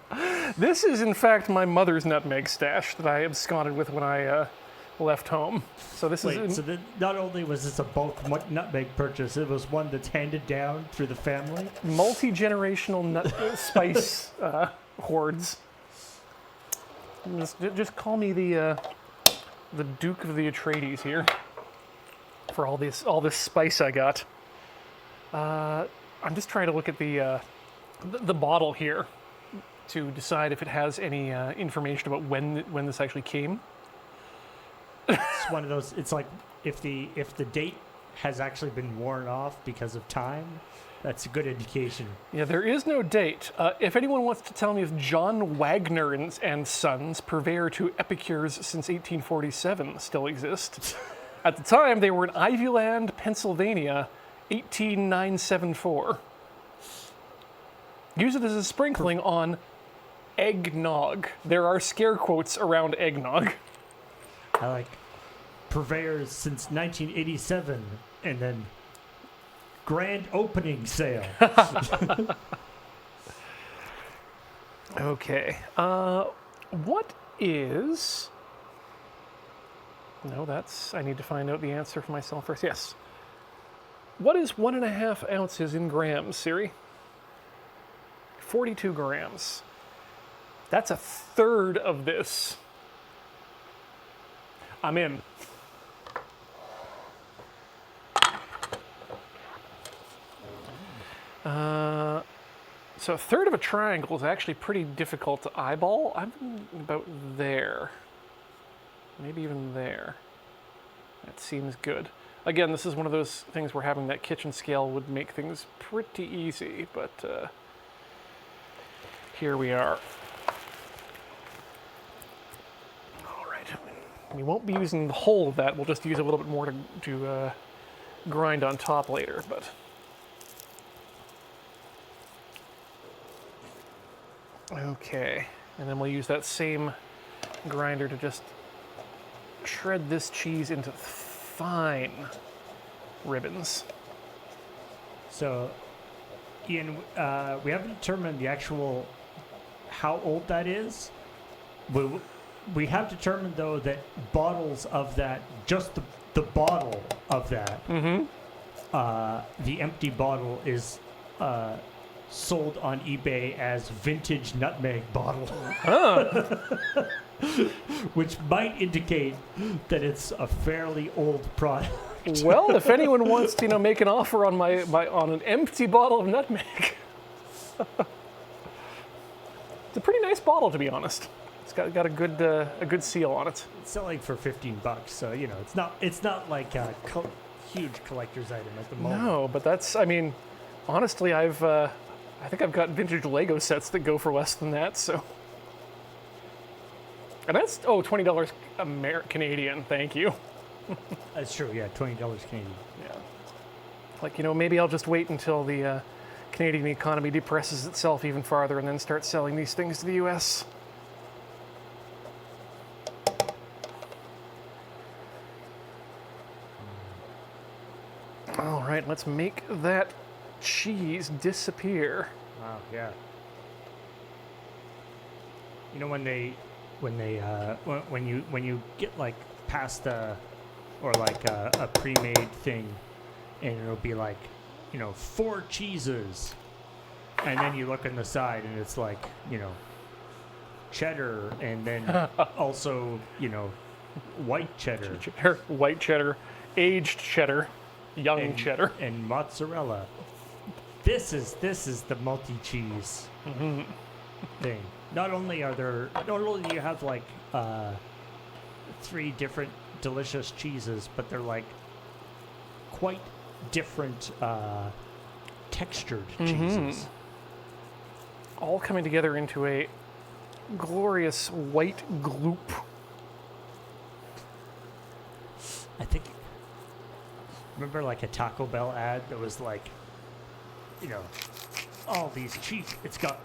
This is, in fact, my mother's nutmeg stash that I absconded with when I left home. So this Wait, is... so not only was this a bulk nutmeg purchase, it was one that's handed down through the family? Multi-generational spice hoards. Just call me the Duke of the Atreides here for all this spice I got. I'm just trying to look at the bottle here to decide if it has any information about when this actually came. It's one of those. It's like if the date has actually been worn off because of time, that's a good indication. Yeah, there is no date. If anyone wants to tell me if John Wagner and Sons, purveyor to epicures since 1847, still exist. At the time, they were in Ivyland, Pennsylvania, 18974. Use it as a sprinkling on eggnog. There are scare quotes around eggnog. I like purveyors since 1987, and then grand opening sale. Okay. What is... No, that's... I need to find out the answer for myself first. Yes. What is 1.5 ounces in grams, Siri? 42 grams. That's 1/3 of this. I'm in. So a third of a triangle is actually pretty difficult to eyeball. I'm about there. Maybe even there. That seems good. Again, this is one of those things where having that kitchen scale would make things pretty easy, but here we are. All right. We won't be using the whole of that. We'll just use a little bit more to grind on top later, but... Okay, and then we'll use that same grinder to just shred this cheese into fine ribbons. So, Ian, we haven't determined the actual how old that is. We have determined, though, that bottles of that, just the bottle of that, the empty bottle is sold on eBay as vintage nutmeg bottle. Which might indicate that it's a fairly old product. Well, if anyone wants to, make an offer on on an empty bottle of nutmeg. It's a pretty nice bottle, to be honest. It's got a good seal on it. It's selling for $15, so it's not like a huge collector's item at the moment. No, but that's, honestly, I think I've got vintage Lego sets that go for less than that, so. And that's, $20 Canadian, thank you. That's true, yeah, $20 Canadian. Yeah. Maybe I'll just wait until the Canadian economy depresses itself even farther and then start selling these things to the US. All right, let's make that cheese disappear. Wow, yeah. When you get like pasta or like a pre-made thing, and it'll be like 4 cheeses, and then you look on the side and it's like cheddar, and then also white cheddar, white cheddar, aged cheddar, young cheddar, and mozzarella. This is the multi-cheese thing. Not only do you have like 3 different delicious cheeses, but they're like quite different textured cheeses. All coming together into a glorious white gloop. I think, remember like a Taco Bell ad that was like, all these cheese, it's got,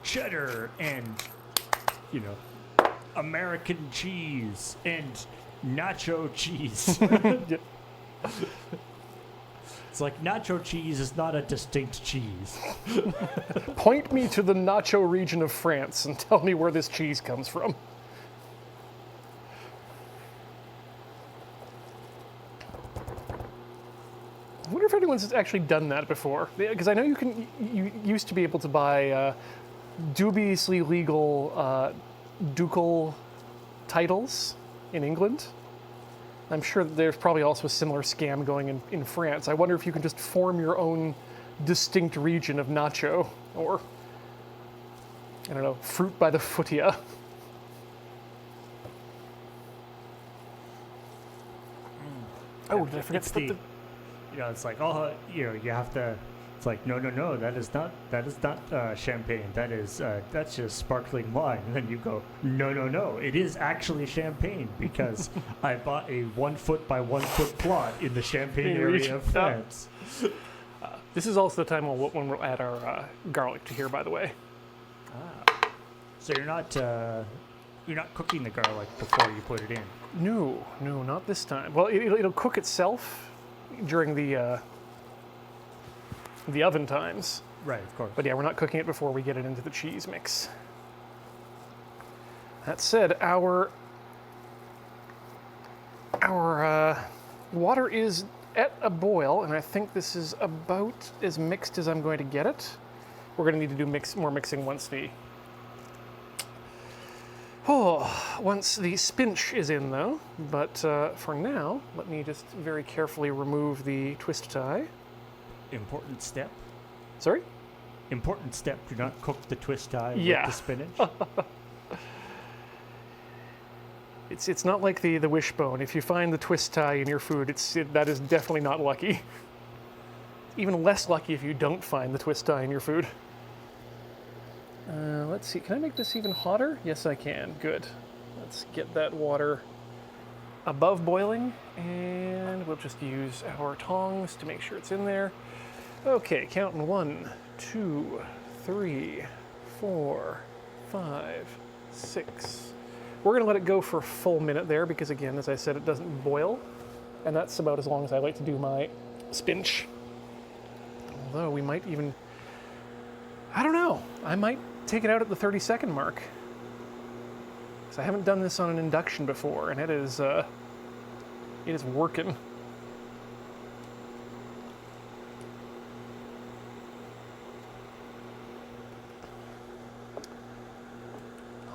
cheddar and, American cheese and nacho cheese. It's like nacho cheese is not a distinct cheese. Point me to the nacho region of France and tell me where this cheese comes from. I wonder if anyone's actually done that before. Because I know you used to be able to buy dubiously legal ducal titles in England. I'm sure that there's probably also a similar scam going in France. I wonder if you can just form your own distinct region of nacho, or, I don't know, fruit by the footia. Oh, did I forget the... It's like, you have to... It's like, no, that is not champagne. That's just sparkling wine. And then you go, no, it is actually champagne, because I bought a 1 foot by 1 foot plot in the Champagne area of France. This is also the time when we'll add our garlic to here, by the way. So you're not cooking the garlic before you put it in? No, not this time. Well, it'll cook itself during the oven times. Right, of course. But yeah, we're not cooking it before we get it into the cheese mix. That said, our water is at a boil, and I think this is about as mixed as I'm going to get it. We're going to need to do more mixing once the spinach is in, though. But for now, let me just very carefully remove the twist tie. Important step. Sorry? important step: do not cook the twist eye Yeah. with the spinach. It's not like the wishbone. If you find the twist tie in your food, that is definitely not lucky. Even less lucky if you don't find the twist tie in your food. Let's see, can I make this even hotter? Yes, I can. Good. Let's get that water above boiling, and we'll just use our tongs to make sure it's in there. Okay, counting 1, 2, 3, 4, 5, 6. We're gonna let it go for a full minute there because, again, as I said, it doesn't boil, and that's about as long as I like to do my spinach. Although we might even, I don't know, I might take it out at the 30-second mark. Because I haven't done this on an induction before, and it is working.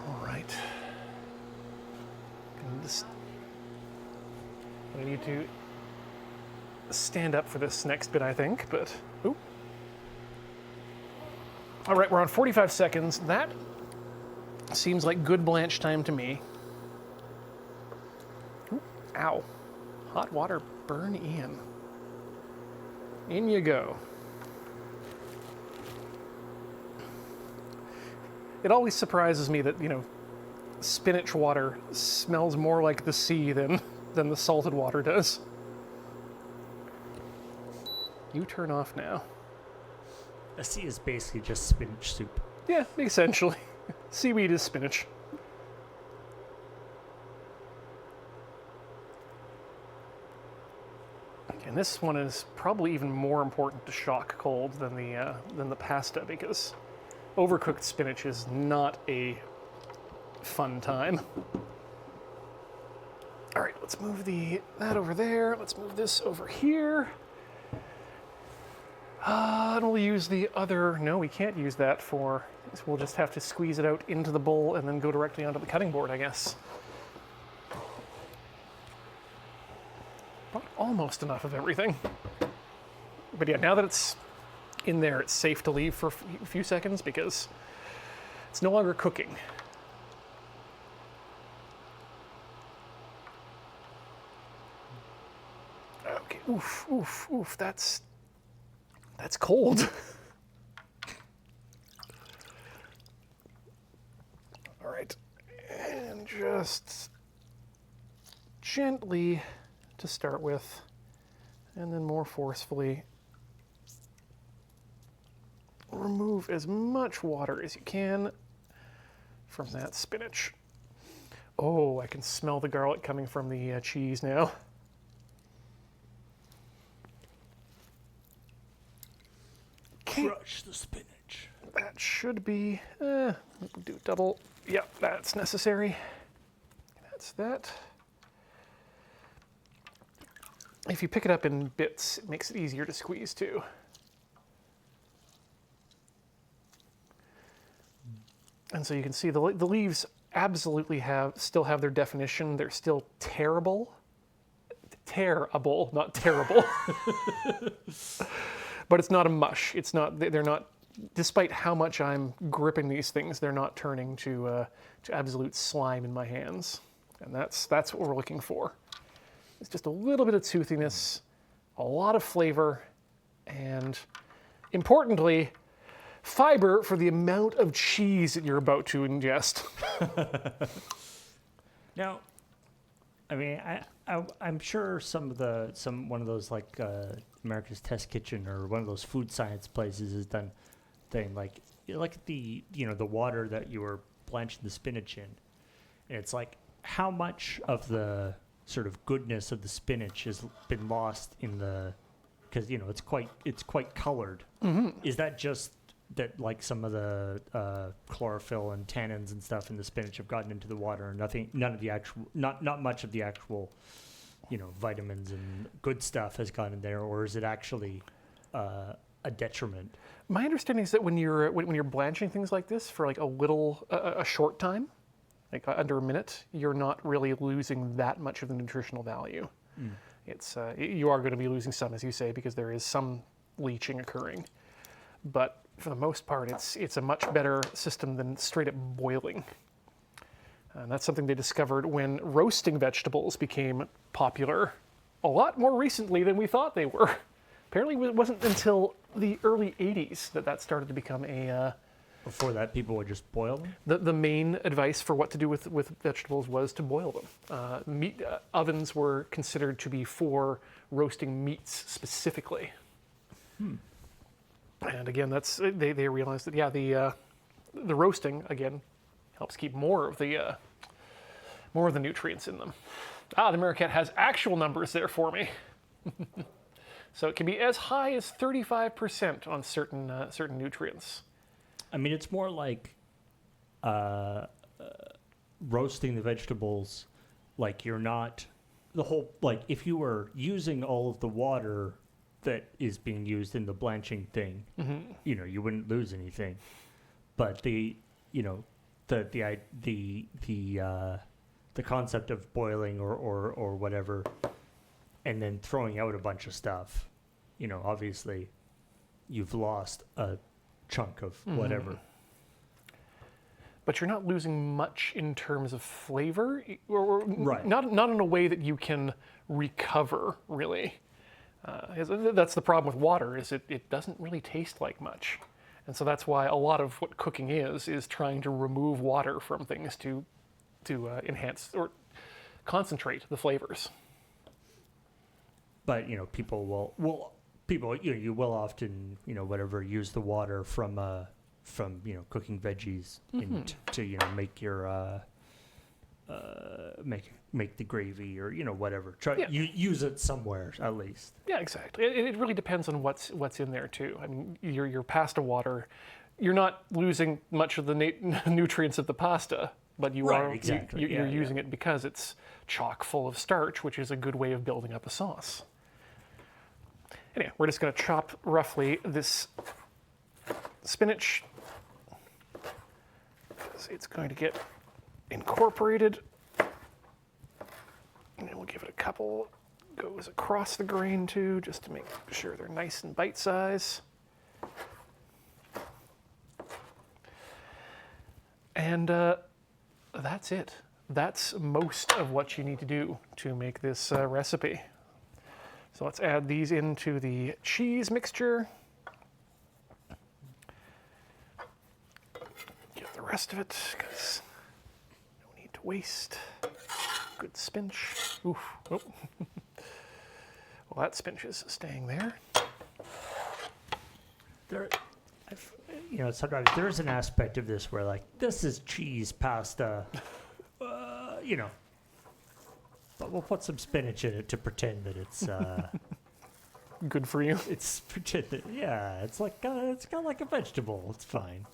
All right. I need to stand up for this next bit, I think, but, ooh. All right, we're on 45 seconds. That seems like good blanch time to me. Ooh, ow. Hot water burn in. In you go. It always surprises me that, spinach water smells more like the sea than the salted water does. You turn off now. A sea is basically just spinach soup. Yeah, essentially. Seaweed is spinach. And this one is probably even more important to shock cold than the pasta, because overcooked spinach is not a fun time. All right, let's move that over there. Let's move this over here. And we'll use the other, no, we can't use that so we'll just have to squeeze it out into the bowl and then go directly onto the cutting board, I guess. But almost enough of everything. But yeah, now that it's in there, it's safe to leave for a few seconds because it's no longer cooking. Okay, oof, oof, oof, that's cold. All right, and just gently to start with, and then more forcefully remove as much water as you can from that spinach. Oh, I can smell the garlic coming from the cheese now. Crush the spinach. That should be, do double. Yep, that's necessary. That's that. If you pick it up in bits, it makes it easier to squeeze too. And so you can see the leaves absolutely still have their definition. They're still tearable, not terrible. But it's not a mush. It's not. They're not. Despite how much I'm gripping these things, they're not turning to absolute slime in my hands. And that's what we're looking for. It's just a little bit of toothiness, a lot of flavor, and importantly, fiber for the amount of cheese that you're about to ingest. Now, I mean, I'm sure one of those like America's Test Kitchen or one of those food science places has done thing like the the water that you were blanching the spinach in, and it's like how much of the sort of goodness of the spinach has been lost in the, because it's quite colored. Mm-hmm. Is that just that like some of the chlorophyll and tannins and stuff in the spinach have gotten into the water, and not much of the actual vitamins and good stuff has gone in there, or is it actually a detriment? My understanding is that when you're blanching things like this for like a short time, like under a minute, you're not really losing that much of the nutritional value. Mm. You are going to be losing some, as you say, because there is some leaching occurring. But for the most part, it's a much better system than straight up boiling. And that's something they discovered when roasting vegetables became popular a lot more recently than we thought they were. Apparently it wasn't until the early 80s that started to become a... Before that, people would just boil them? The main advice for what to do with vegetables was to boil them. Meat ovens were considered to be for roasting meats specifically. And again, they realized that, yeah, the roasting, again, helps keep more of the nutrients in them. The Manicotti has actual numbers there for me. So it can be as high as 35% on certain nutrients. I mean, it's more like roasting the vegetables, like you're not, the whole, like if you were using all of the water that is being used in the blanching thing, you know, you wouldn't lose anything. But the concept of boiling or whatever, and then throwing out a bunch of stuff, you know, obviously you've lost a chunk of whatever. But you're not losing much in terms of flavor, or Right. not in a way that you can recover, really. That's the problem with water, is it doesn't really taste like much. And so that's why a lot of what cooking is trying to remove water from things to enhance or concentrate the flavors. But, you know, people you will often, you know, whatever, use the water from you know, cooking veggies to you know, make your make the gravy, or, you know, whatever. You use it somewhere at least. Yeah, exactly. It really depends on what's in there too. I mean, your pasta water, you're not losing much of the nutrients of the pasta, but you're using it because it's chock full of starch, which is a good way of building up a sauce. Anyway, we're just going to chop roughly this spinach. It's going to get incorporated. And we'll give it a couple goes across the grain too, just to make sure they're nice and bite size. And that's it. That's most of what you need to do to make this recipe. So let's add these into the cheese mixture. Get the rest of it, because no need to waste. Good spinach. Oof. Oh. Well, that spinach is staying there. You know, sometimes there's an aspect of this where, like, this is cheese pasta, you know, but we'll put some spinach in it to pretend that it's good for you. It's pretend that, yeah, it's like it's kind of like a vegetable. It's fine.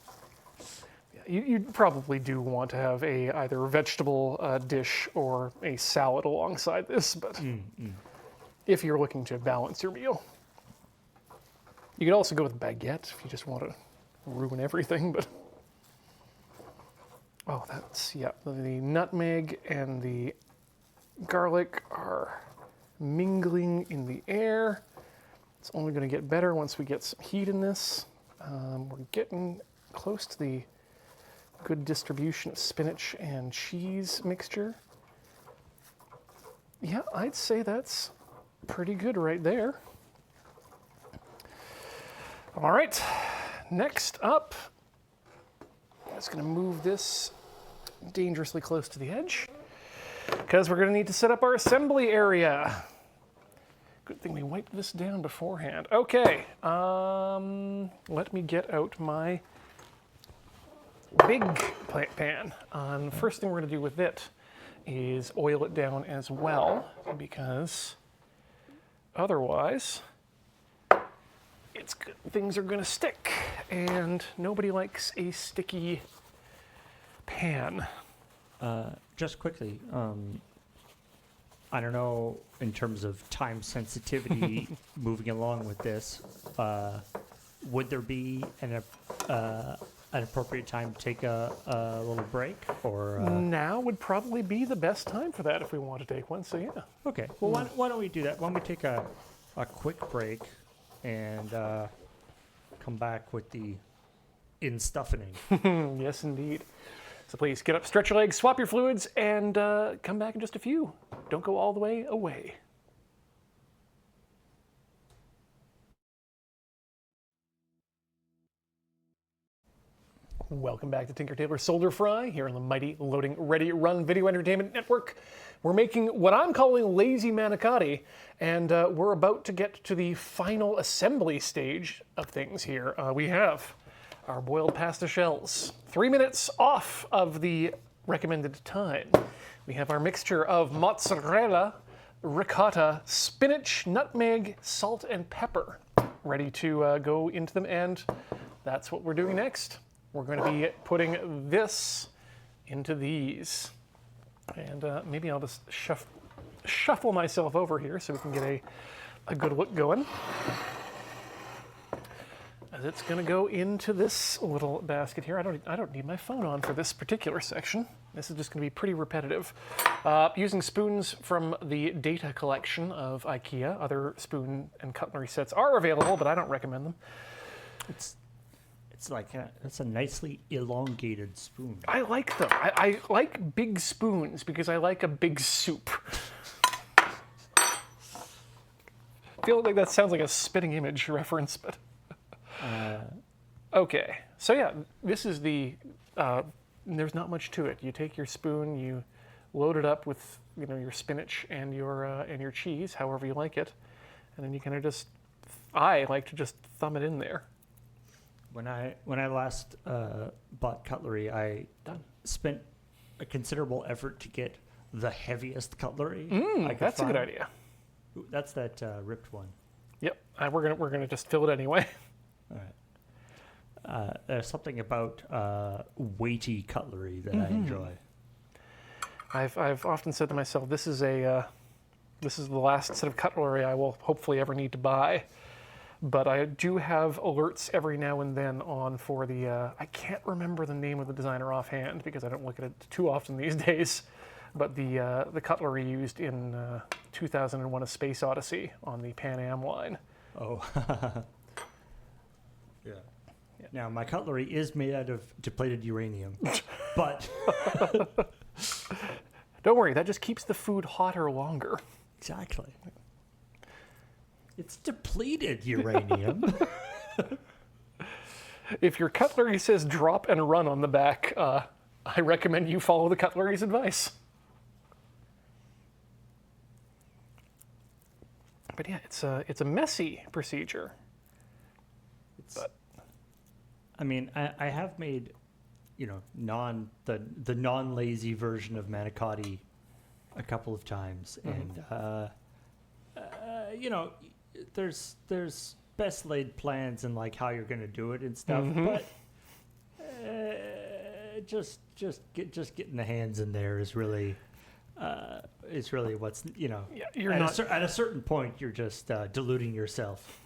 Yeah, you probably do want to have either a vegetable dish or a salad alongside this, but if you're looking to balance your meal, you could also go with baguette if you just want to ruin everything. But oh, the nutmeg and the garlic are mingling in the air. It's only going to get better once we get some heat in this. We're getting close to the good distribution of spinach and cheese mixture. Yeah, I'd say that's pretty good right there. All right, next up, I'm just going to move this dangerously close to the edge, because we're going to need to set up our assembly area. Good thing we wiped this down beforehand. Okay, let me get out my big pan. The first thing we're going to do with it is oil it down as well, because otherwise things are going to stick, and nobody likes a sticky pan. Just quickly, I don't know, in terms of time sensitivity, moving along with this, would there be an appropriate time to take a little break, or now would probably be the best time for that if we want to take one. So yeah. Okay. Well, why don't we do that? Why don't we take a quick break and come back with the in stuffing. Yes, indeed. So please get up, stretch your legs, swap your fluids, and come back in just a few. Don't go all the way away. Welcome back to Tinker Tailor Soldier Fry here on the mighty Loading Ready Run Video Entertainment Network. We're making what I'm calling lazy manicotti, and we're about to get to the final assembly stage of things here. We have our boiled pasta shells, 3 minutes off of the recommended time. We have our mixture of mozzarella, ricotta, spinach, nutmeg, salt, and pepper ready to go into them, and that's what we're doing next. We're going to be putting this into these. And maybe I'll just shuffle myself over here so we can get a good look going. As it's going to go into this little basket here. I don't need my phone on for this particular section. This is just going to be pretty repetitive. Using spoons from the data collection of IKEA. Other spoon and cutlery sets are available, but I don't recommend them. It's like it's a nicely elongated spoon. I like them. I like big spoons because I like a big soup. I feel like that sounds like a Spitting Image reference, but... Okay, so yeah, this is the... there's not much to it. You take your spoon, you load it up with your spinach and your cheese, however you like it, and then you kind of just... I like to just thumb it in there. When I last bought cutlery, I spent a considerable effort to get the heaviest cutlery I could That's find. a good idea. Ooh, that's that ripped one. Yep, we're gonna just fill it anyway. All right. There's something about weighty cutlery that I enjoy. I've often said to myself, this is the last set of cutlery I will hopefully ever need to buy. But I do have alerts every now and then on for the, I can't remember the name of the designer offhand because I don't look at it too often these days, but the cutlery used in 2001: A Space Odyssey on the Pan Am line. Oh. Yeah. Now, my cutlery is made out of depleted uranium, but... Don't worry, that just keeps the food hotter longer. Exactly. It's depleted uranium. If your cutlery says drop and run on the back, I recommend you follow the cutlery's advice. But yeah, it's a messy procedure. I mean, I have made, the non-lazy version of manicotti a couple of times, and there's best laid plans and like how you're going to do it and stuff, but just getting the hands in there is really what's you're at a certain point you're just deluding yourself.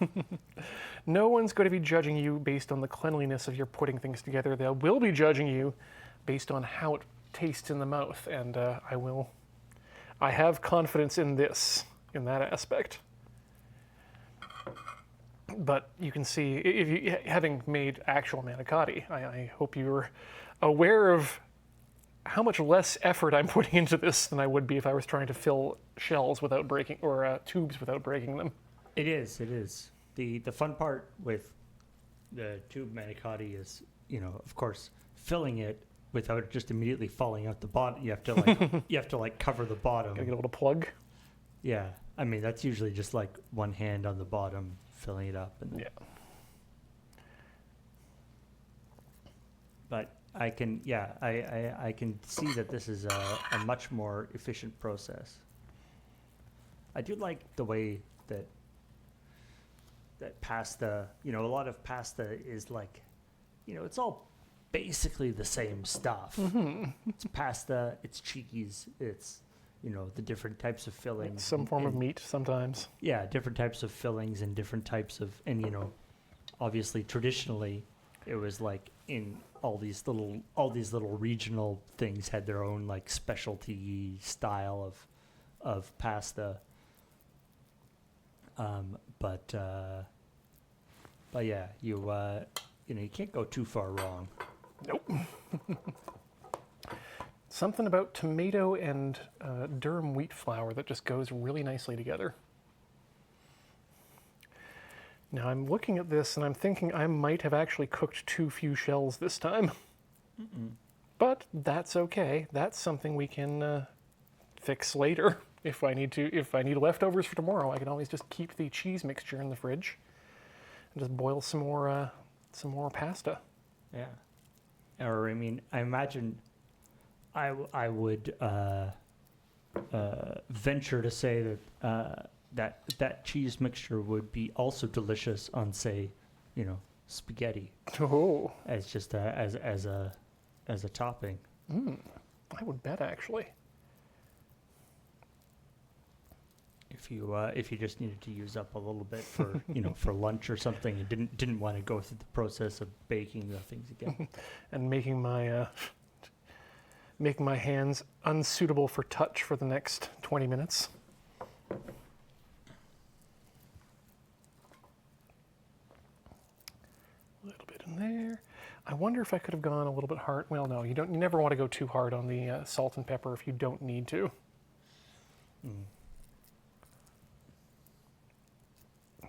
No one's going to be judging you based on the cleanliness of your putting things together. They will be judging you based on how it tastes in the mouth, and I have confidence in that aspect. But you can see, if you having made actual manicotti, I hope you're aware of how much less effort I'm putting into this than I would be if I was trying to fill shells without breaking, or tubes without breaking them. It is. The fun part with the tube manicotti is, of course, filling it without it just immediately falling out the bottom. You have to cover the bottom. Gotta get a little plug. Yeah, I mean that's usually just like one hand on the bottom filling it up. And yeah. But I can see that this is a much more efficient process. I do like the way that pasta, a lot of pasta is like, it's all basically the same stuff. It's pasta, it's cheese, it's, the different types of fillings. Some form of meat sometimes. Yeah, different types of fillings and different types of, and obviously traditionally it was like in all these little regional things had their own like specialty style of pasta. But yeah, you can't go too far wrong. Nope. Something about tomato and durum wheat flour that just goes really nicely together. Now I'm looking at this and I'm thinking I might have actually cooked too few shells this time. But that's okay. That's something we can fix later if I need to. If I need leftovers for tomorrow, I can always just keep the cheese mixture in the fridge and just boil some more pasta. Yeah. Or I mean, I imagine I would venture to say that that cheese mixture would be also delicious on, say, spaghetti. Oh, As just as a topping. I would bet actually. If you just needed to use up a little bit for for lunch or something and didn't want to go through the process of baking the things again. And making my hands unsuitable for touch for the next 20 minutes. A little bit in there. I wonder if I could have gone a little bit hard. Well, no, you never want to go too hard on the salt and pepper if you don't need to. You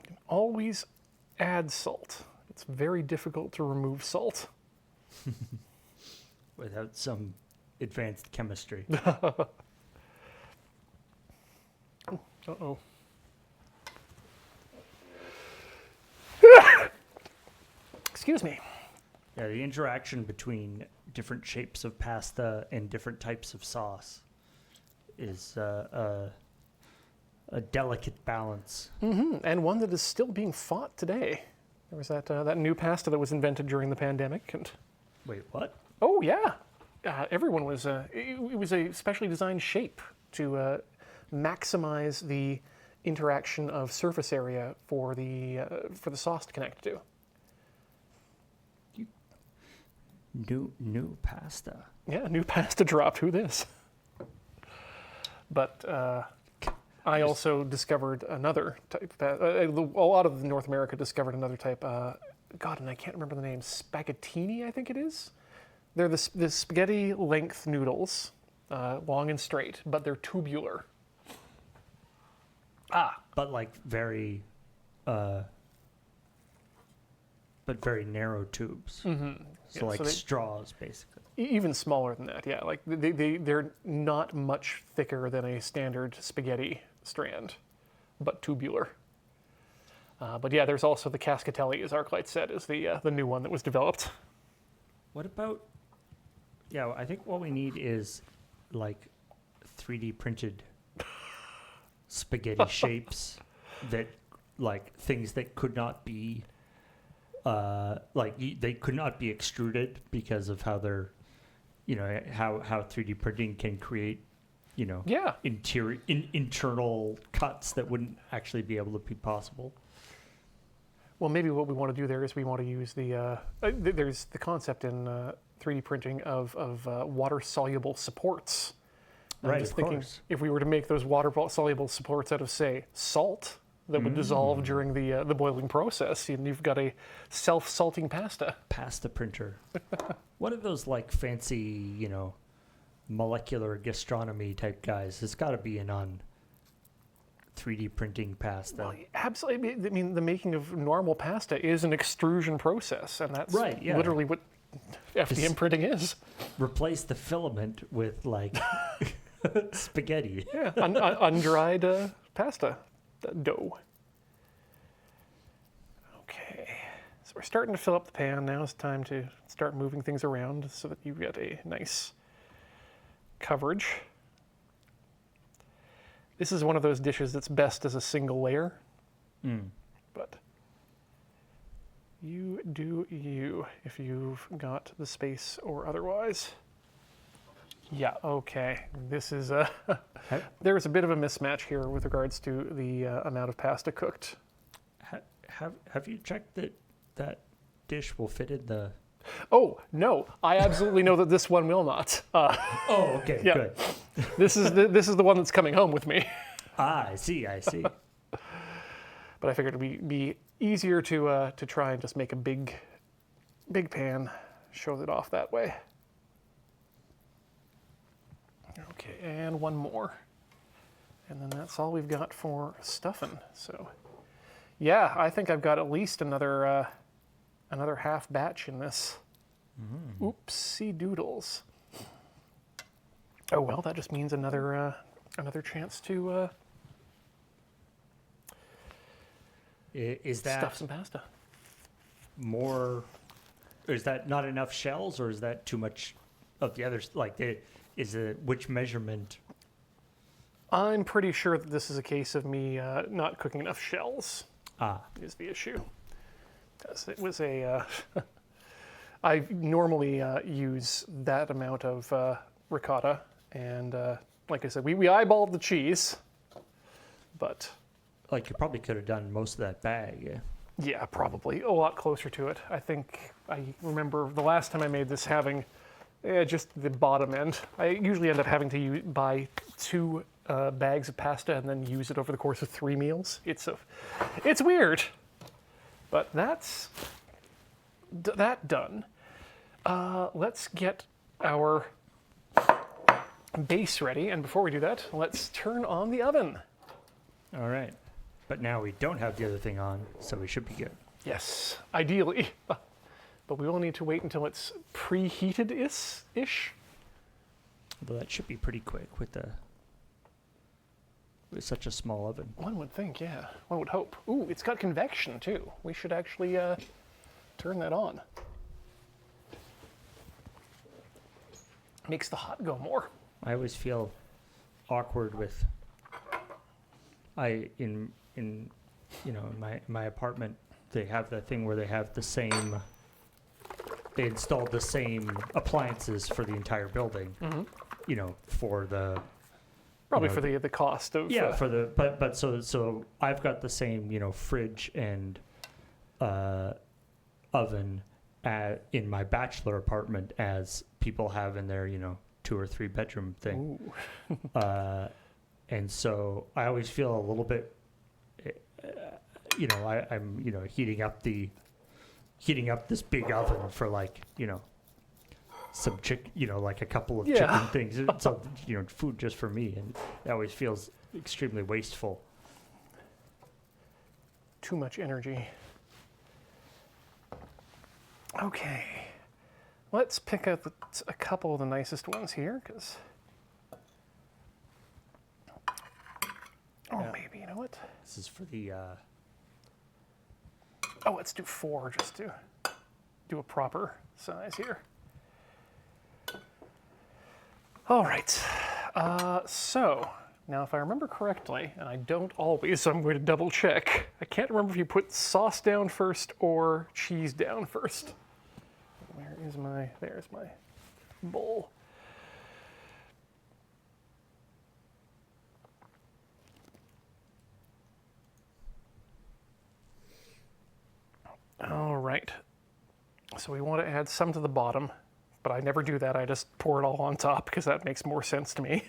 can always add salt. It's very difficult to remove salt. Without some advanced chemistry. Uh-oh. Excuse me. Yeah, the interaction between different shapes of pasta and different types of sauce is a delicate balance. And one that is still being fought today. There was that new pasta that was invented during the pandemic, and Wait, what? oh yeah, everyone was. It was a specially designed shape to maximize the interaction of surface area for the sauce to connect to. New pasta. Yeah, new pasta dropped. Who this? But I also discovered another type. A lot of North America discovered another type. God, and I can't remember the name. Spaghettini, I think it is. They're the spaghetti length noodles, long and straight, but they're tubular. But like very, but very narrow tubes. So Yeah, like so they- straws, basically. Even smaller than that, yeah. Like they're not much thicker than a standard spaghetti strand, but tubular. But yeah, there's also the cascatelli, as Arclight said, is the new one that was developed. What about? Yeah, I think what we need is like 3D printed spaghetti shapes that, like, things that could not be, they could not be extruded because of how they're, how 3D printing can create, Yeah. internal cuts that wouldn't actually be able to be possible. Well, maybe what we want to do there is we want to use there's the concept in 3D printing of water-soluble supports. I'm Right, just of thinking course. if we were to make those water-soluble supports out of, say, salt that would dissolve during the boiling process, and you've got a self-salting pasta. Pasta printer. What are those like fancy, molecular gastronomy type guys? It's got to be in on 3D printing pasta. Well, absolutely. I mean, the making of normal pasta is an extrusion process, and that's Right, yeah. literally what FDM printing is. Replace the filament with like spaghetti. Yeah, undried pasta dough. Okay, so we're starting to fill up the pan. Now it's time to start moving things around so that you get a nice coverage. This is one of those dishes that's best as a single layer, but you do you if you've got the space or otherwise. Yeah, okay. This is there's a bit of a mismatch here with regards to the amount of pasta cooked. Have you checked that dish will fit in the? Oh no, I absolutely know that this one will not. Oh, okay, yeah. good. This is the one that's coming home with me. I see. But I figured it'd be easier to try and just make a big big pan shows it off that way. Okay, and one more. And then that's all we've got for stuffing. So, yeah, I think I've got at least another half batch in this. Oopsie doodles. Oh well, that just means another chance to Is that stuff some pasta. more? Or is that not enough shells, or is that too much of the others? Which measurement? I'm pretty sure that this is a case of me not cooking enough shells. Ah, Is the issue. Because it was a. I normally use that amount of ricotta, and like I said, we eyeballed the cheese, but like you probably could have done most of that bag. Yeah. yeah, probably a lot closer to it. I think I remember the last time I made this having just the bottom end. I usually end up having to buy 2 bags of pasta and then use it over the course of 3 meals. It's weird, but that's that done. Let's get our base ready, and before we do that, let's turn on the oven. All right. But now we don't have the other thing on, so we should be good. Yes, ideally, but we will need to wait until it's preheated-ish. But that should be pretty quick with such a small oven. One would think, yeah. One would hope. Ooh, it's got convection too. We should actually turn that on. Makes the hot go more. I always feel awkward with in my apartment. They have that thing where they installed the same appliances for the entire building. Mm-hmm. For the Probably for the cost of but so I've got the same fridge and oven in my bachelor apartment as people have in their 2 or 3 bedroom thing. And so I always feel a little bit I'm heating up this big oven for some like a couple of chicken things. It's food just for me, and it always feels extremely wasteful. Too much energy. Okay, let's pick up a couple of the nicest ones here, because maybe, you know what? This is for the let's do 4 just to do a proper size here. All right, so now if I remember correctly, and I don't always, so I'm going to double check. I can't remember if you put sauce down first or cheese down first. There's my bowl. All right, so we want to add some to the bottom, but I never do that. I just pour it all on top because that makes more sense to me.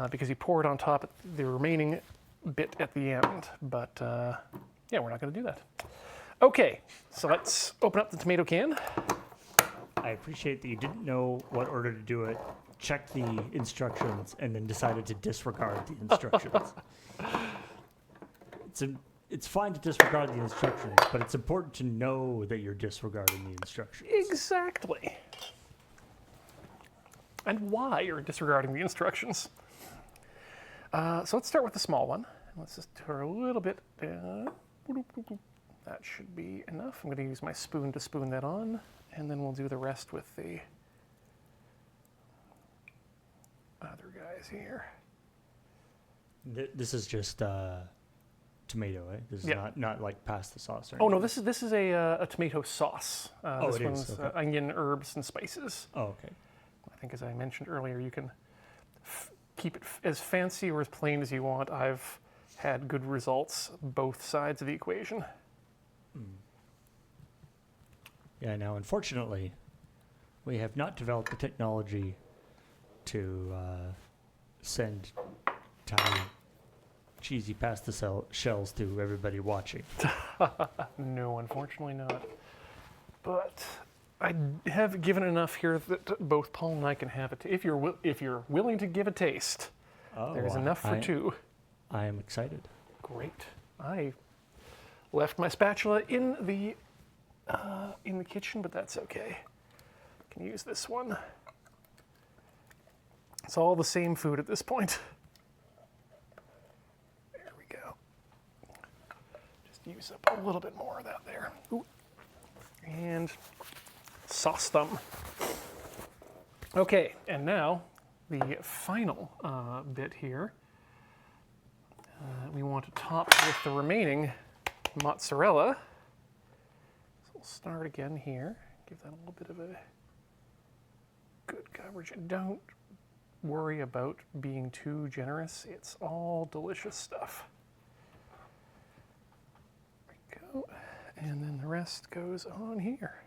Because you pour it on top, the remaining bit at the end, but yeah, we're not going to do that. Okay, so let's open up the tomato can. I appreciate that you didn't know what order to do it, checked the instructions, and then decided to disregard the instructions. It's fine to disregard the instructions, but it's important to know that you're disregarding the instructions. Exactly. And why you're disregarding the instructions. So let's start with the small one. Let's just pour a little bit. That should be enough. I'm going to use my spoon to spoon that on, and then we'll do the rest with the other guys here. This is just tomato, right? This is not like pasta sauce or anything. Oh no, this is a tomato sauce. This it one's is? Okay. Onion, herbs, and spices. Oh, okay. I think, as I mentioned earlier, you can keep it as fancy or as plain as you want. I've had good results both sides of the equation. Yeah, now, unfortunately, we have not developed the technology to send tiny cheesy pasta shells to everybody watching. No, unfortunately not. but I have given enough here that both Paul and I can have it. If you're willing to give a taste, there's enough for two. I am excited. Great. I left my spatula in the kitchen, but that's okay. Can use this one. It's all the same food at this point. There we go. Just use up a little bit more of that there. Ooh. And sauce them. Okay, and now the final bit here. We want to top with the remaining mozzarella. So we'll start again here. Give that a little bit of a good coverage. Don't worry about being too generous. It's all delicious stuff. There we go. And then the rest goes on here.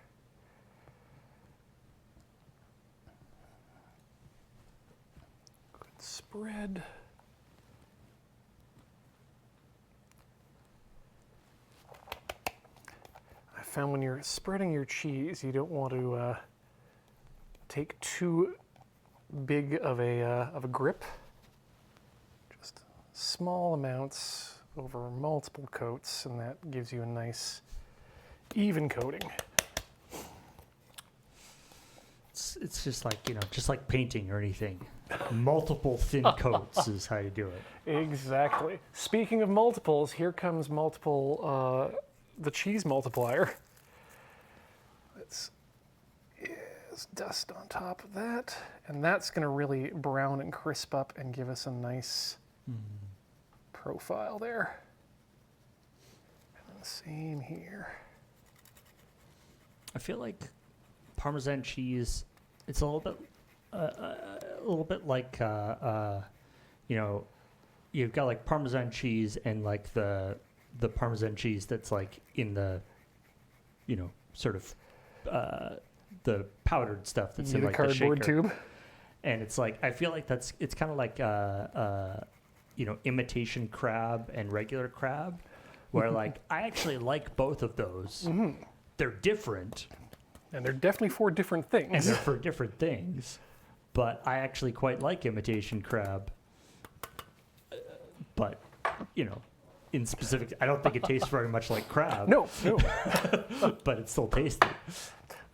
Good spread. I found when you're spreading your cheese, you don't want to take too big of a grip. Just small amounts over multiple coats, and that gives you a nice even coating. It's just like, just like painting or anything. Multiple thin coats is how you do it. Exactly. Speaking of multiples, here comes the cheese multiplier. Let's dust on top of that, and that's going to really brown and crisp up and give us a nice profile there. And same here. I feel like Parmesan cheese, it's a little bit like you've got like Parmesan cheese and like the Parmesan cheese that's like in the sort of the powdered stuff that's in like the cardboard shaker. tube. And it's like, I feel like it's kind of like imitation crab and regular crab, where like I actually like both of those. Mm-hmm. They're different. And they're definitely for different things. And they're for different things. But I actually quite like imitation crab. But, in specific, I don't think it tastes very much like crab. No. But it's still tasty.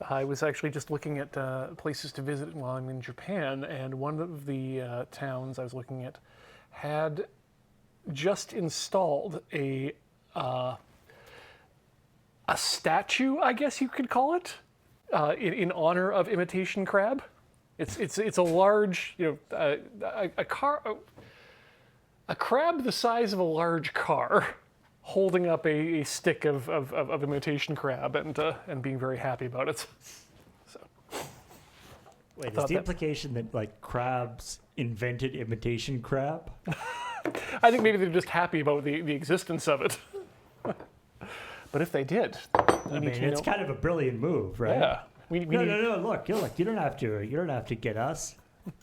I was actually just looking at places to visit while I'm in Japan, and one of the towns I was looking at had just installed a statue, I guess you could call it, in honor of imitation crab. It's a large, a crab the size of a large car, holding up a stick of imitation crab and being very happy about it. So, wait, is the implication that like crabs invented imitation crab? I think maybe they're just happy about the existence of it. But if they did, it's kind of a brilliant move, right? Yeah. No. Look, you don't have to get us.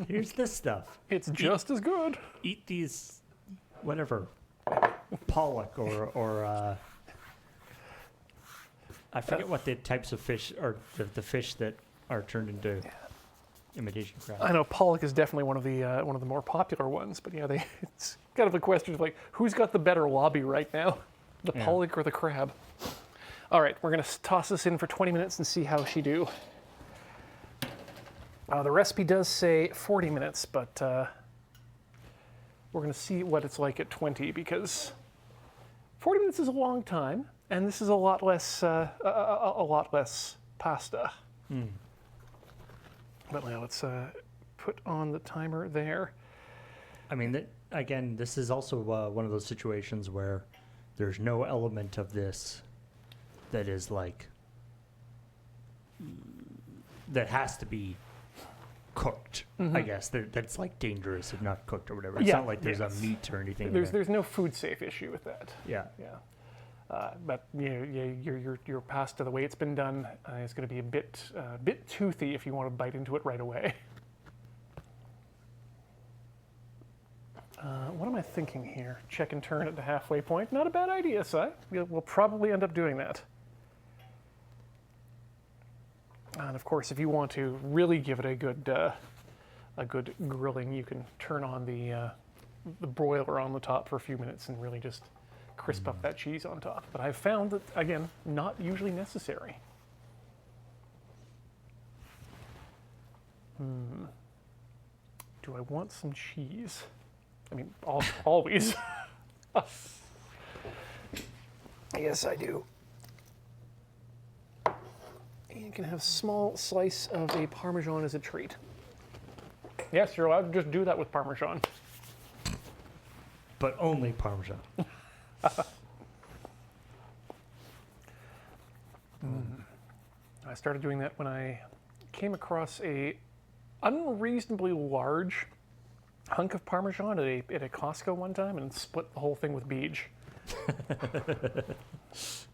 Here's this stuff. It's just as good. Eat these, whatever, pollock or I forget what the types of fish or the fish that are turned into imitation crab. I know pollock is definitely one of the more popular ones, but it's kind of a question of like who's got the better lobby right now, the pollock or the crab. All right, we're going to toss this in for 20 minutes and see how she do. The recipe does say 40 minutes, but we're going to see what it's like at 20 because 40 minutes is a long time, and this is a lot less pasta. Mm. But now let's put on the timer there. I mean, again, this is also one of those situations where there's no element of this that is like that has to be cooked. Mm-hmm. I guess that's like dangerous if not cooked or whatever. It's not like there's a meat or anything. There's no food safe issue with that. Yeah. But your pasta, the way it's been done, is going to be a bit toothy if you want to bite into it right away. What am I thinking here? Check and turn at the halfway point. Not a bad idea, Si. We'll probably end up doing that. And of course, if you want to really give it a good grilling, you can turn on the broiler on the top for a few minutes and really just crisp up that cheese on top. But I've found that, again, not usually necessary. Do I want some cheese? I mean, always. Yes, I do. And you can have a small slice of a Parmesan as a treat. Yes, you're allowed to just do that with Parmesan. But only Parmesan. I started doing that when I came across a unreasonably large hunk of Parmesan at a Costco one time and split the whole thing with Beej.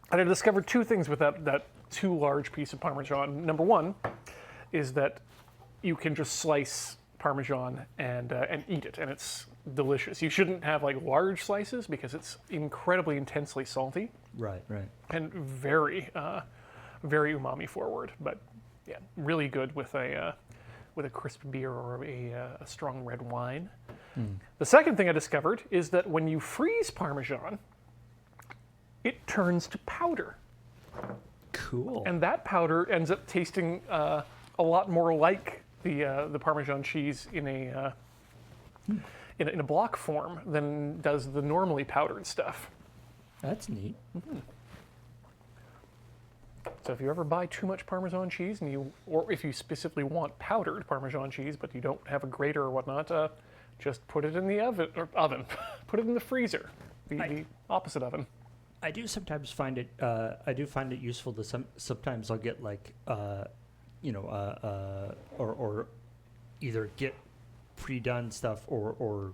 And I discovered two things with that too large piece of Parmesan. Number one is that you can just slice Parmesan and eat it, and it's delicious. You shouldn't have like large slices because it's incredibly intensely salty. Right. And very umami forward. But yeah, really good with a crisp beer or a strong red wine. The second thing I discovered is that when you freeze Parmesan, it turns to powder. Cool. And that powder ends up tasting a lot more like the Parmesan cheese in a block form than does the normally powdered stuff. That's neat. So if you ever buy too much Parmesan cheese, or if you specifically want powdered Parmesan cheese, but you don't have a grater or whatnot, just put it in the oven. Put it in the freezer, the opposite oven. I do sometimes find it. I do find it useful to sometimes I'll get like, or either get pre-done stuff or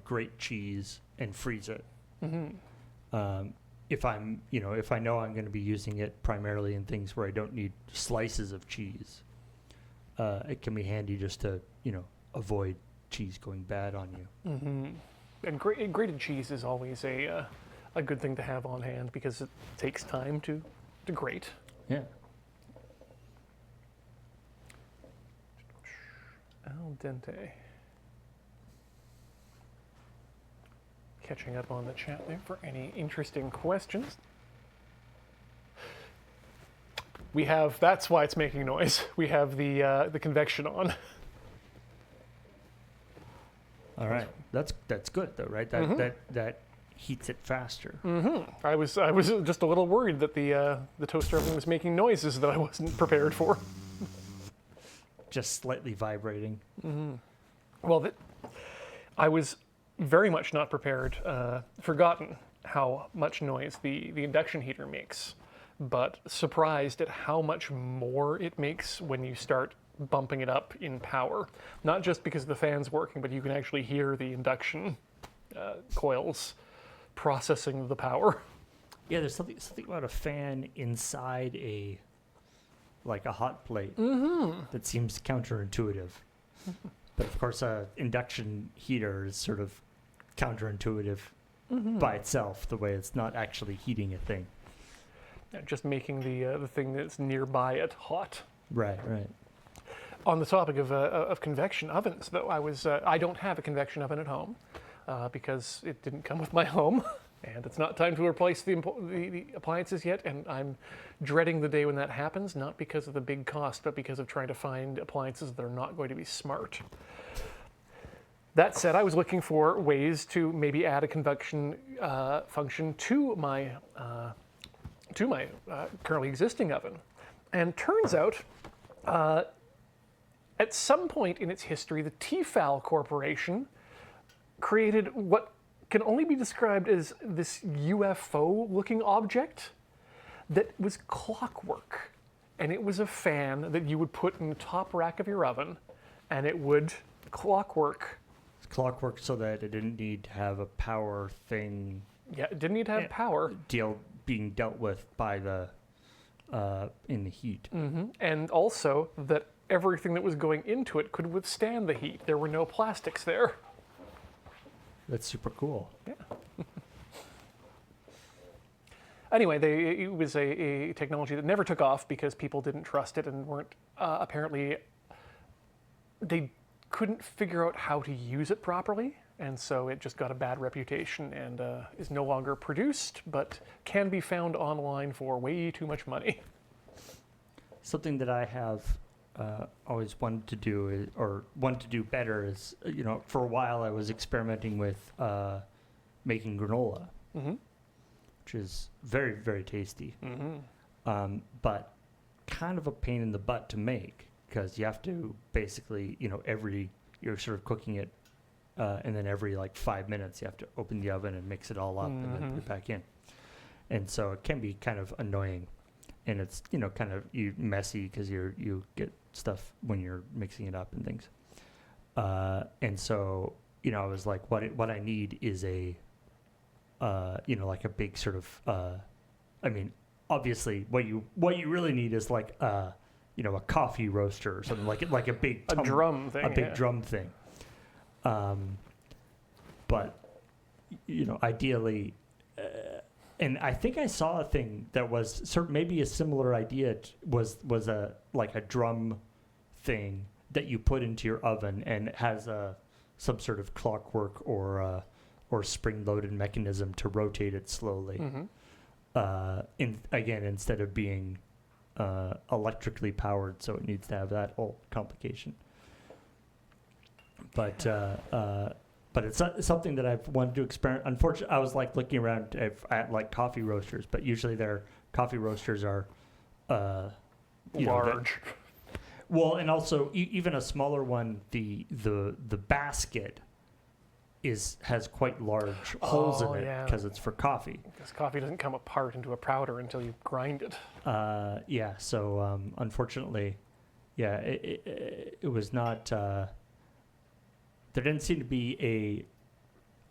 grate cheese and freeze it. If I know I'm going to be using it primarily in things where I don't need slices of cheese, it can be handy just to avoid cheese going bad on you. And grated cheese is always a good thing to have on hand because it takes time to grate. Yeah. Al dente. Catching up on the chat there for any interesting questions. We have, that's why it's making noise. We have the convection on. All right. That's good though, right? That heats it faster. I was just a little worried that the toaster oven was making noises that I wasn't prepared for. Just slightly vibrating. Well, I was very much not prepared, forgotten how much noise the induction heater makes, but surprised at how much more it makes when you start bumping it up in power. Not just because the fan's working, but you can actually hear the induction coils processing the power. Yeah, there's something about a fan inside a hot plate that seems counterintuitive. But of course, induction heater is sort of counterintuitive by itself, the way it's not actually heating a thing. Just making the thing that's nearby it hot. Right. On the topic of convection ovens, though, I don't have a convection oven at home because it didn't come with my home, and it's not time to replace the appliances yet, and I'm dreading the day when that happens, not because of the big cost, but because of trying to find appliances that are not going to be smart. That said, I was looking for ways to maybe add a convection function to my currently existing oven, and turns out at some point in its history, the Tefal Corporation created what can only be described as this UFO-looking object that was clockwork. And it was a fan that you would put in the top rack of your oven, and it would clockwork. It's clockwork so that it didn't need to have a power thing. Yeah, it didn't need to have power. Being dealt with by the in the heat. And also that everything that was going into it could withstand the heat. There were no plastics there. That's super cool. Yeah. Anyway, it was a technology that never took off because people didn't trust it and weren't apparently they couldn't figure out how to use it properly, and so it just got a bad reputation and is no longer produced, but can be found online for way too much money. Something that I have always wanted to do or wanted to do better is, for a while I was experimenting with making granola, which is very, very tasty, but kind of a pain in the butt to make because you have to basically, you're sort of cooking it, and then every like 5 minutes you have to open the oven and mix it all up and then put it back in. And so it can be kind of annoying. And it's, kind of messy because you get stuff when you're mixing it up and things. And so, I was like, what I need is a, like a big sort of, obviously what you really need is like, a coffee roaster or something like a big drum thing. A big drum thing. But, ideally, and I think I saw a thing that was sort of maybe a similar idea was a like a drum thing that you put into your oven and it has some sort of clockwork or spring-loaded mechanism to rotate it slowly. Instead of being electrically powered, so it needs to have that whole complication. But it's something that I've wanted to experiment. Unfortunately, I was like looking around at like coffee roasters, but usually their coffee roasters are large. Well, and also even a smaller one, the basket has quite large holes in it because it's for coffee. Because coffee doesn't come apart into a powder until you grind it. So unfortunately, it was not. There didn't seem to be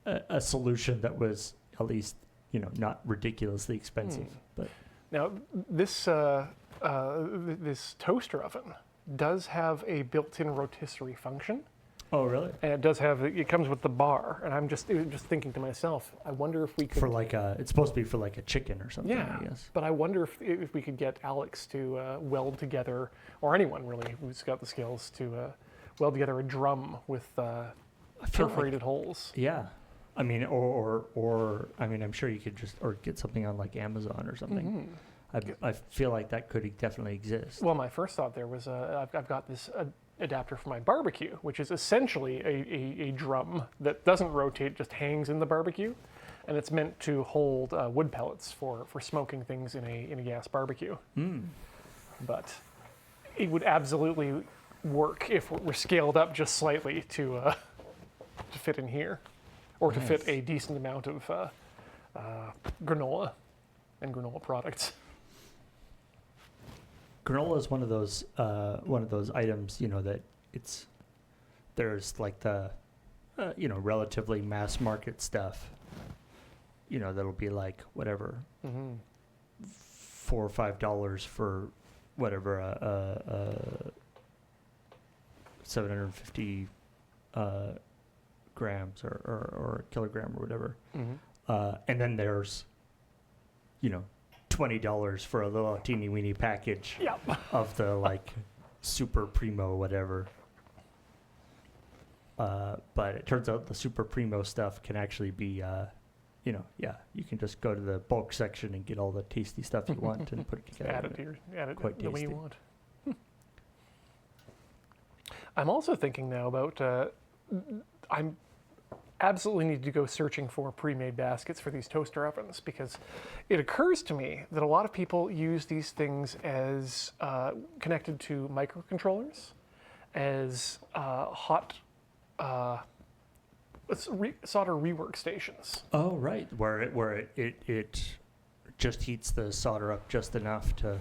a solution that was at least not ridiculously expensive. But now this this toaster oven does have a built-in rotisserie function. Oh, really? And it comes with the bar, and I'm just thinking to myself, I wonder if we could it's supposed to be for like a chicken or something. Yeah, I guess. but I wonder if we could get Alex to weld together, or anyone really who's got the skills to weld together a drum with perforated holes. Yeah, I mean, or I'm sure you could just get something on like Amazon or something. I feel like that could definitely exist. Well, my first thought there was I've got this adapter for my barbecue, which is essentially a drum that doesn't rotate, just hangs in the barbecue, and it's meant to hold wood pellets for smoking things in a gas barbecue. But it would absolutely work if we're scaled up just slightly to fit in here, or to fit a decent amount of granola and granola products. Granola is one of those items, that there's like the, relatively mass market stuff, that'll be like whatever, $4 or $5 for whatever, 750 grams or a kilogram or whatever. And then there's, $20 for a little teeny weeny package of the like super primo whatever. But it turns out the super primo stuff can actually be, you can just go to the bulk section and get all the tasty stuff you want and put it together. Add it Quite the way you tasty. want. I'm also thinking now about I'm absolutely need to go searching for pre-made baskets for these toaster ovens, because it occurs to me that a lot of people use these things as connected to microcontrollers, as hot solder rework stations. Oh, right, where it just heats the solder up just enough to.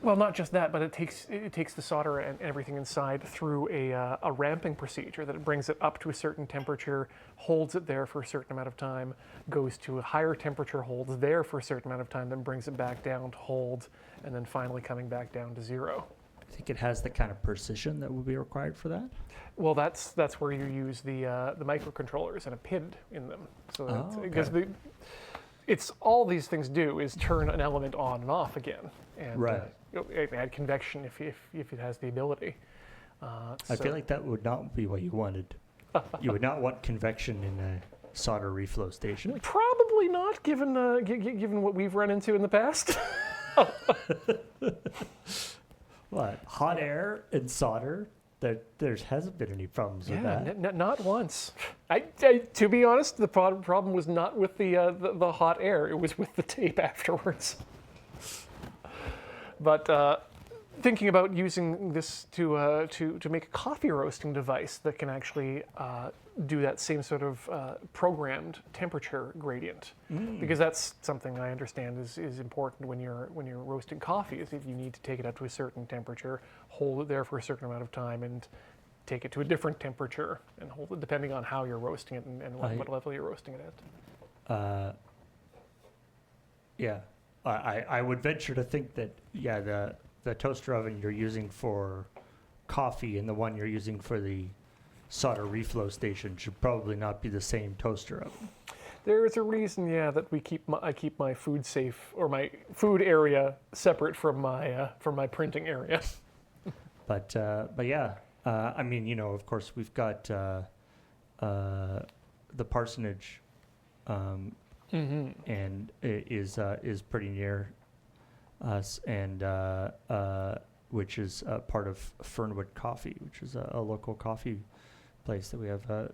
Well, not just that, but it takes the solder and everything inside through a ramping procedure that it brings it up to a certain temperature, holds it there for a certain amount of time, goes to a higher temperature, holds there for a certain amount of time, then brings it back down to hold, and then finally coming back down to zero. I think it has the kind of precision that would be required for that. Well, that's where you use the microcontrollers and a PID in them. So Oh, okay. because it's all these things do is turn an element on and off again, and Right. Add convection if it has the ability. I feel like that would not be what you wanted. You would not want convection in a solder reflow station. Probably not, given what we've run into in the past. What? Hot air and solder? There hasn't been any problems with that. Not once. To be honest, the problem was not with the hot air. It was with the tape afterwards. But thinking about using this to make a coffee roasting device that can actually do that same sort of programmed temperature gradient, because that's something I understand is important when you're roasting coffee. Is if you need to take it up to a certain temperature, hold it there for a certain amount of time, and take it to a different temperature and hold it depending on how you're roasting it and what level you're roasting it at. Yeah, I would venture to think that the toaster oven you're using for coffee and the one you're using for the solder reflow station should probably not be the same toaster oven. There's a reason, that I keep my food safe or my food area separate from my printing area. But yeah, I mean, of course we've got the parsonage, and it is pretty near us, and which is part of Fernwood Coffee, which is a local coffee place that we have a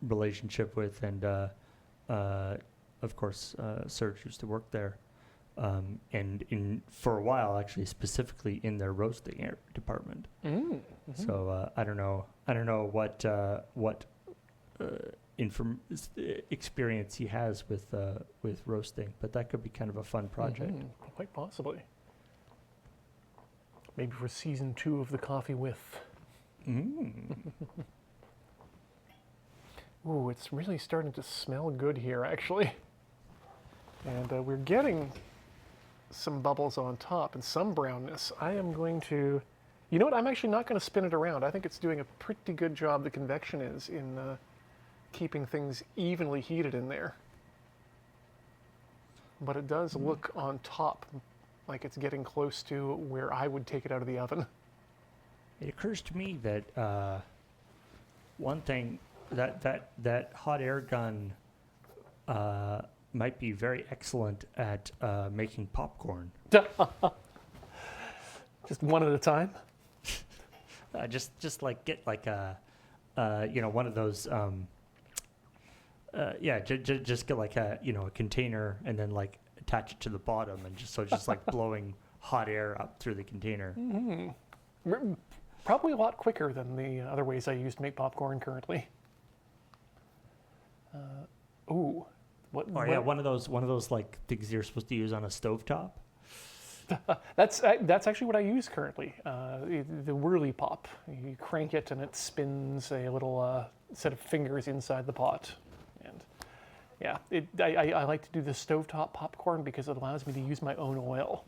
relationship with, and of course Serge used to work there, and for a while actually specifically in their roasting department. So I don't know what experience he has with roasting, but that could be kind of a fun project. Quite possibly. Maybe for season 2 of the Coffee With. Ooh, it's really starting to smell good here, actually. And we're getting some bubbles on top and some brownness. I am going to... You know what? I'm actually not going to spin it around. I think it's doing a pretty good job, the convection is, in keeping things evenly heated in there. But it does look on top like it's getting close to where I would take it out of the oven. It occurs to me that one thing, that hot air gun might be very excellent at making popcorn. Just one at a time? Just like get like a one of those just get like a a container and then like attach it to the bottom and just like blowing hot air up through the container. Probably a lot quicker than the other ways I use to make popcorn currently. One of those like things you're supposed to use on a stovetop. That's actually what I use currently. The whirly pop. You crank it and it spins a little set of fingers inside the pot. And yeah, I like to do the stovetop popcorn because it allows me to use my own oil.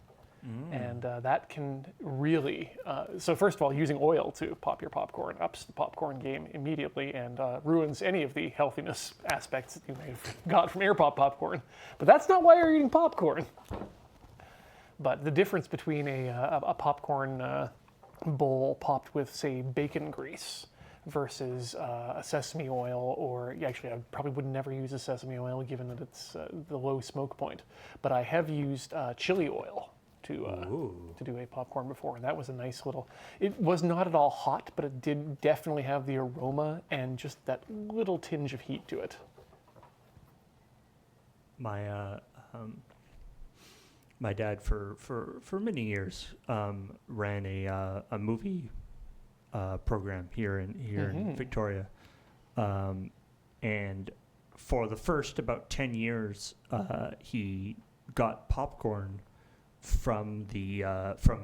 And that can really, so first of all, using oil to pop your popcorn ups the popcorn game immediately and ruins any of the healthiness aspects that you may have got from air pop popcorn. But that's not why you're eating popcorn. But the difference between a popcorn bowl popped with, say, bacon grease versus a sesame oil, or actually I probably would never use a sesame oil given that it's the low smoke point. But I have used chili oil to do a popcorn before, and that was a nice little... It was not at all hot, but it did definitely have the aroma and just that little tinge of heat to it. My dad for many years ran a movie program here in Victoria, and for the first about 10 years he got popcorn from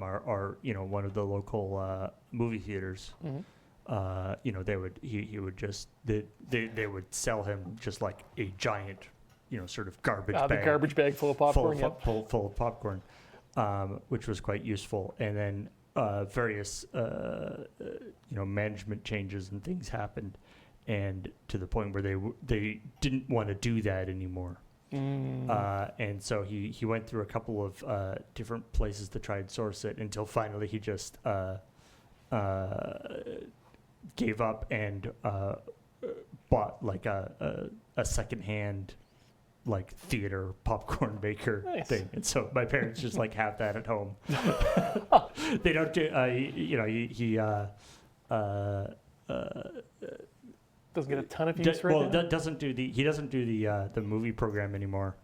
our one of the local movie theaters. They would sell him just like a giant sort of garbage bag. The garbage bag full of popcorn. Full of popcorn, which was quite useful. And then various management changes and things happened, and to the point where they didn't want to do that anymore. And so he went through a couple of different places to try and source it until finally he just gave up and bought like a secondhand like theater popcorn maker thing. And so my parents just like have that at home. They don't do, he doesn't get a ton of use right now. doesn't do the movie program anymore.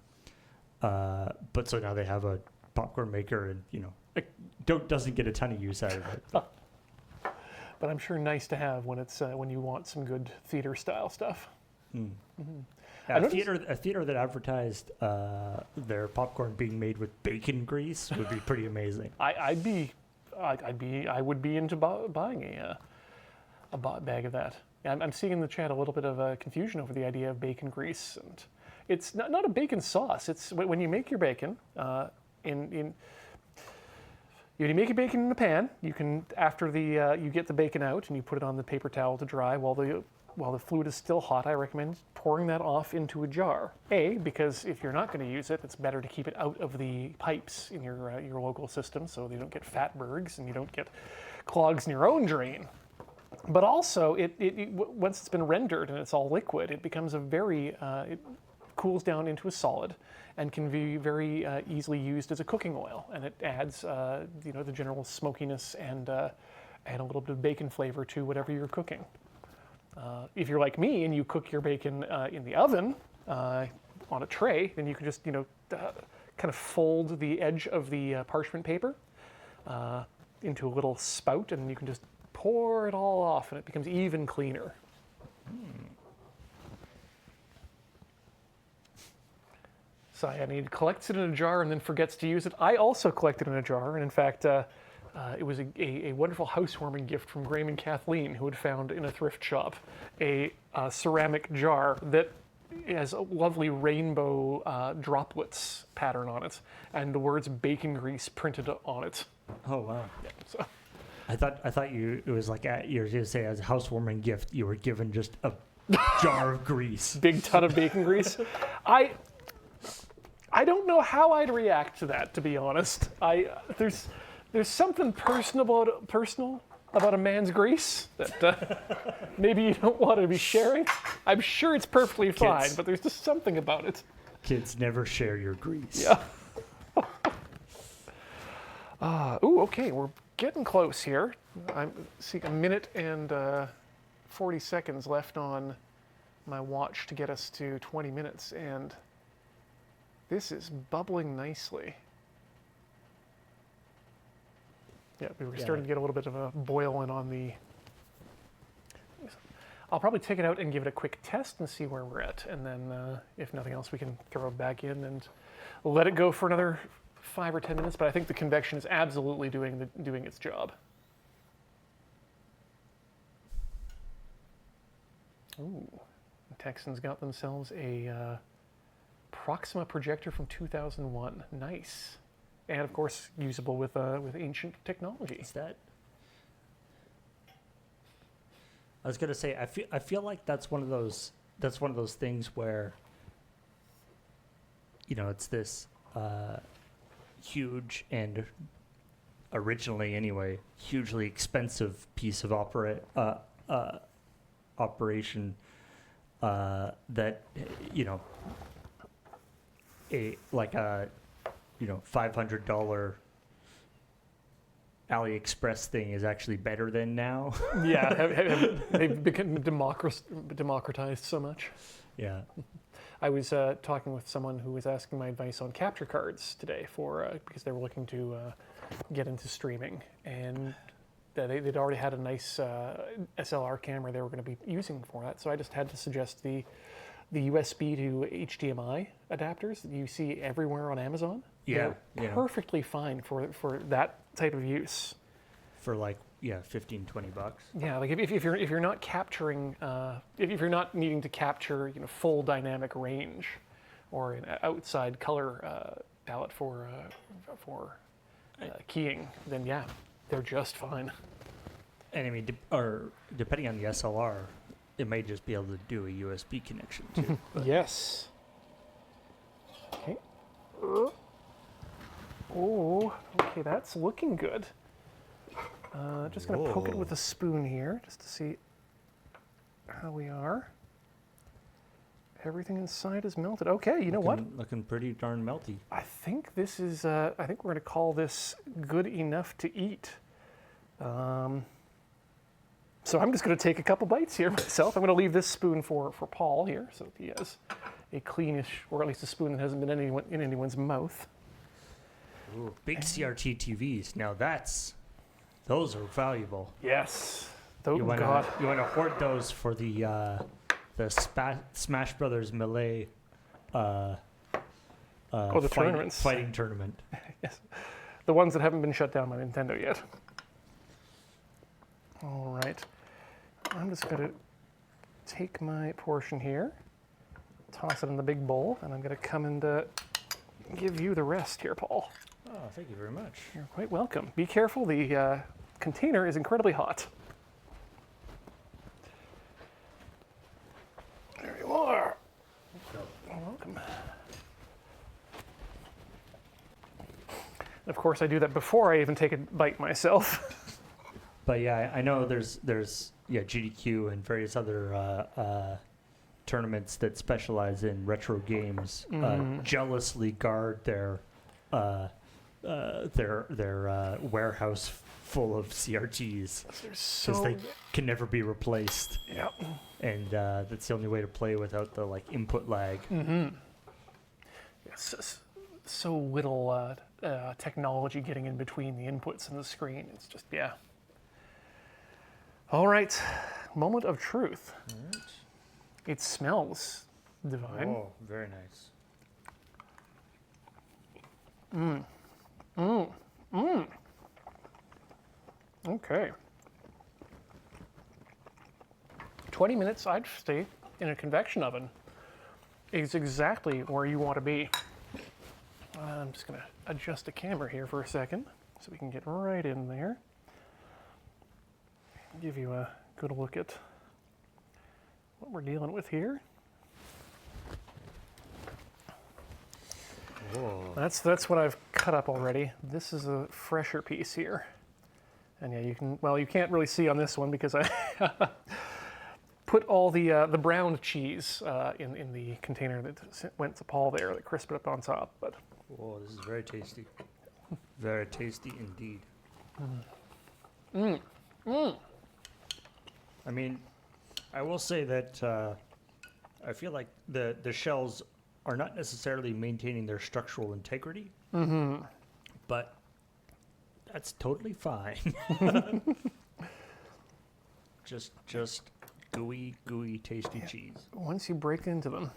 But so now they have a popcorn maker, and doesn't get a ton of use out of it. But I'm sure nice to have when it's when you want some good theater style stuff. Mm-hmm. A theater that advertised their popcorn being made with bacon grease would be pretty amazing. I would be into buying a bag of that. I'm seeing in the chat a little bit of confusion over the idea of bacon grease, and it's not a bacon sauce. It's when you make your bacon when you make your bacon in a pan, you can after you get the bacon out and you put it on the paper towel to dry while the fluid is still hot. I recommend pouring that off into a jar. Because if you're not going to use it, it's better to keep it out of the pipes in your local system so they don't get fatbergs and you don't get clogs in your own drain. But also, once it's been rendered and it's all liquid, it becomes it cools down into a solid and can be very easily used as a cooking oil. And it adds, the general smokiness and a little bit of bacon flavor to whatever you're cooking. If you're like me and you cook your bacon in the oven on a tray, then you can just, kind of fold the edge of the parchment paper into a little spout, and you can just pour it all off, and it becomes even cleaner. So he collects it in a jar and then forgets to use it. I also collect it in a jar, and in fact, it was a wonderful housewarming gift from Graham and Kathleen, who had found in a thrift shop a ceramic jar that has a lovely rainbow droplets pattern on it, and the words bacon grease printed on it. Oh wow! Yeah, so. I thought it was like you were going to say as a housewarming gift you were given just a jar of grease, big ton of bacon grease. I don't know how I'd react to that, to be honest. There's something personal about a man's grease that maybe you don't want to be sharing. I'm sure it's perfectly fine, but there's just something about it. Kids, never share your grease. Yeah. Okay, we're getting close here. I'm seeing a minute and 40 seconds left on my watch to get us to 20 minutes, and this is bubbling nicely. Yeah, we were starting to get a little bit of a boil in on the... I'll probably take it out and give it a quick test and see where we're at, and then if nothing else, we can throw it back in and let it go for another 5 or 10 minutes, but I think the convection is absolutely doing its job. Ooh, the Texans got themselves a Proxima projector from 2001. Nice, and of course usable with ancient technology. Is that? I was gonna say I feel like that's one of those things where it's this huge and originally anyway hugely expensive piece of operation that a $500 AliExpress thing is actually better than now. Yeah, they've become democratized so much. Yeah. I was talking with someone who was asking my advice on capture cards today because they were looking to get into streaming, and they'd already had a nice SLR camera they were going to be using for that. So I just had to suggest the USB to HDMI adapters that you see everywhere on Amazon. Yeah, they're perfectly fine for that type of use. For $15-20. Yeah, like if you're not capturing, if you're not needing to capture full dynamic range, or an outside color palette for keying, then yeah, they're just fine. And I mean, depending on the SLR, it may just be able to do a USB connection too. Yes. Oh, okay, that's looking good. Just gonna poke it with a spoon here, just to see how we are. Everything inside is melted. Okay, you know what? Looking pretty darn melty. I think this is, I think we're gonna call this good enough to eat. So I'm just gonna take a couple bites here myself. I'm gonna leave this spoon for Paul here, so he has a cleanish, or at least a spoon that hasn't been in anyone's mouth. Ooh, big CRT TVs. Now those are valuable. Yes. Oh, You want God. to hoard those for the Smash Brothers Melee The tournaments. fighting tournament. Yes. The ones that haven't been shut down by Nintendo yet. All right. I'm just going to take my portion here, toss it in the big bowl, and I'm going to come and give you the rest here, Paul. Oh, thank you very much. You're quite welcome. Be careful, the container is incredibly hot. There you are. You're welcome. Of course, I do that before I even take a bite myself. But yeah, I know there's GDQ and various other tournaments that specialize in retro games jealously guard their warehouse full of CRTs because they can never be replaced. Yep. And that's the only way to play without the input lag. Yes, so little technology getting in between the inputs and the screen. It's just, yeah. All right, moment of truth. All right. It smells divine. Oh, very nice. Okay. 20 minutes, I'd stay in a convection oven. Is exactly where you want to be. I'm just going to adjust the camera here for a second so we can get right in there. Give you a good look at what we're dealing with here. Whoa. That's what I've cut up already. This is a fresher piece here. And yeah, you can't really see on this one because I put all the browned cheese in the container that went to Paul there, that crisped it up on top. But Whoa, this is very tasty. Very tasty indeed. I mean, I will say that I feel like the shells are not necessarily maintaining their structural integrity, but that's totally fine. just gooey, tasty cheese. once you break into them,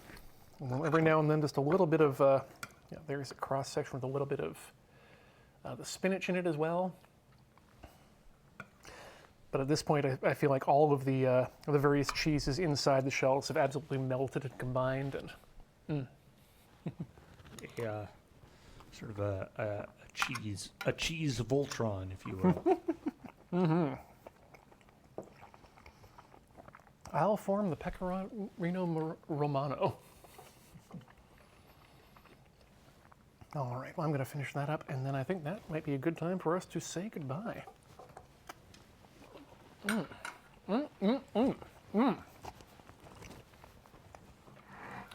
every now and then just a little bit of, there's a cross section with a little bit of the spinach in it as well. But at this point, I feel like all of the various cheeses inside the shells have absolutely melted and combined, and Sort of a cheese Voltron, if you will. I'll form the Pecorino Romano. All right, well, I'm going to finish that up, and then I think that might be a good time for us to say goodbye.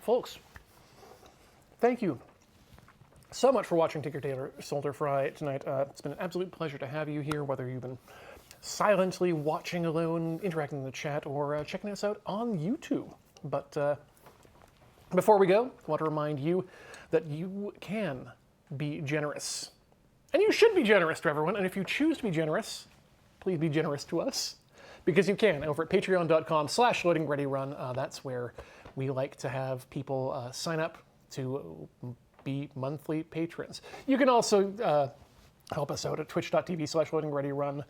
Folks, thank you so much for watching Tinker Tailor Soldier Fry tonight. It's been an absolute pleasure to have you here, whether you've been silently watching alone, interacting in the chat, or checking us out on YouTube. But before we go, I want to remind you that you can be generous. And you should be generous to everyone. And if you choose to be generous, please be generous to us. Because you can, over at patreon.com/loadingreadyrun. That's where we like to have people sign up to be monthly patrons. You can also help us out at twitch.tv/loadingreadyrun.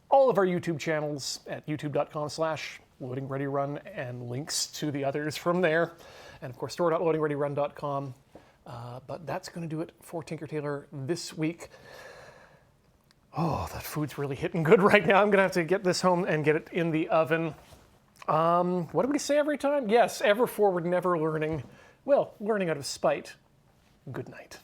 All of our YouTube channels at youtube.com/loadingreadyrun, and links to the others from there. And of course, store.loadingreadyrun.com. But that's going to do it for Tinker Tailor this week. Oh, that food's really hitting good right now. I'm going to have to get this home and get it in the oven. What do we say every time? Yes, ever forward, never learning. Well, learning out of spite. Good night.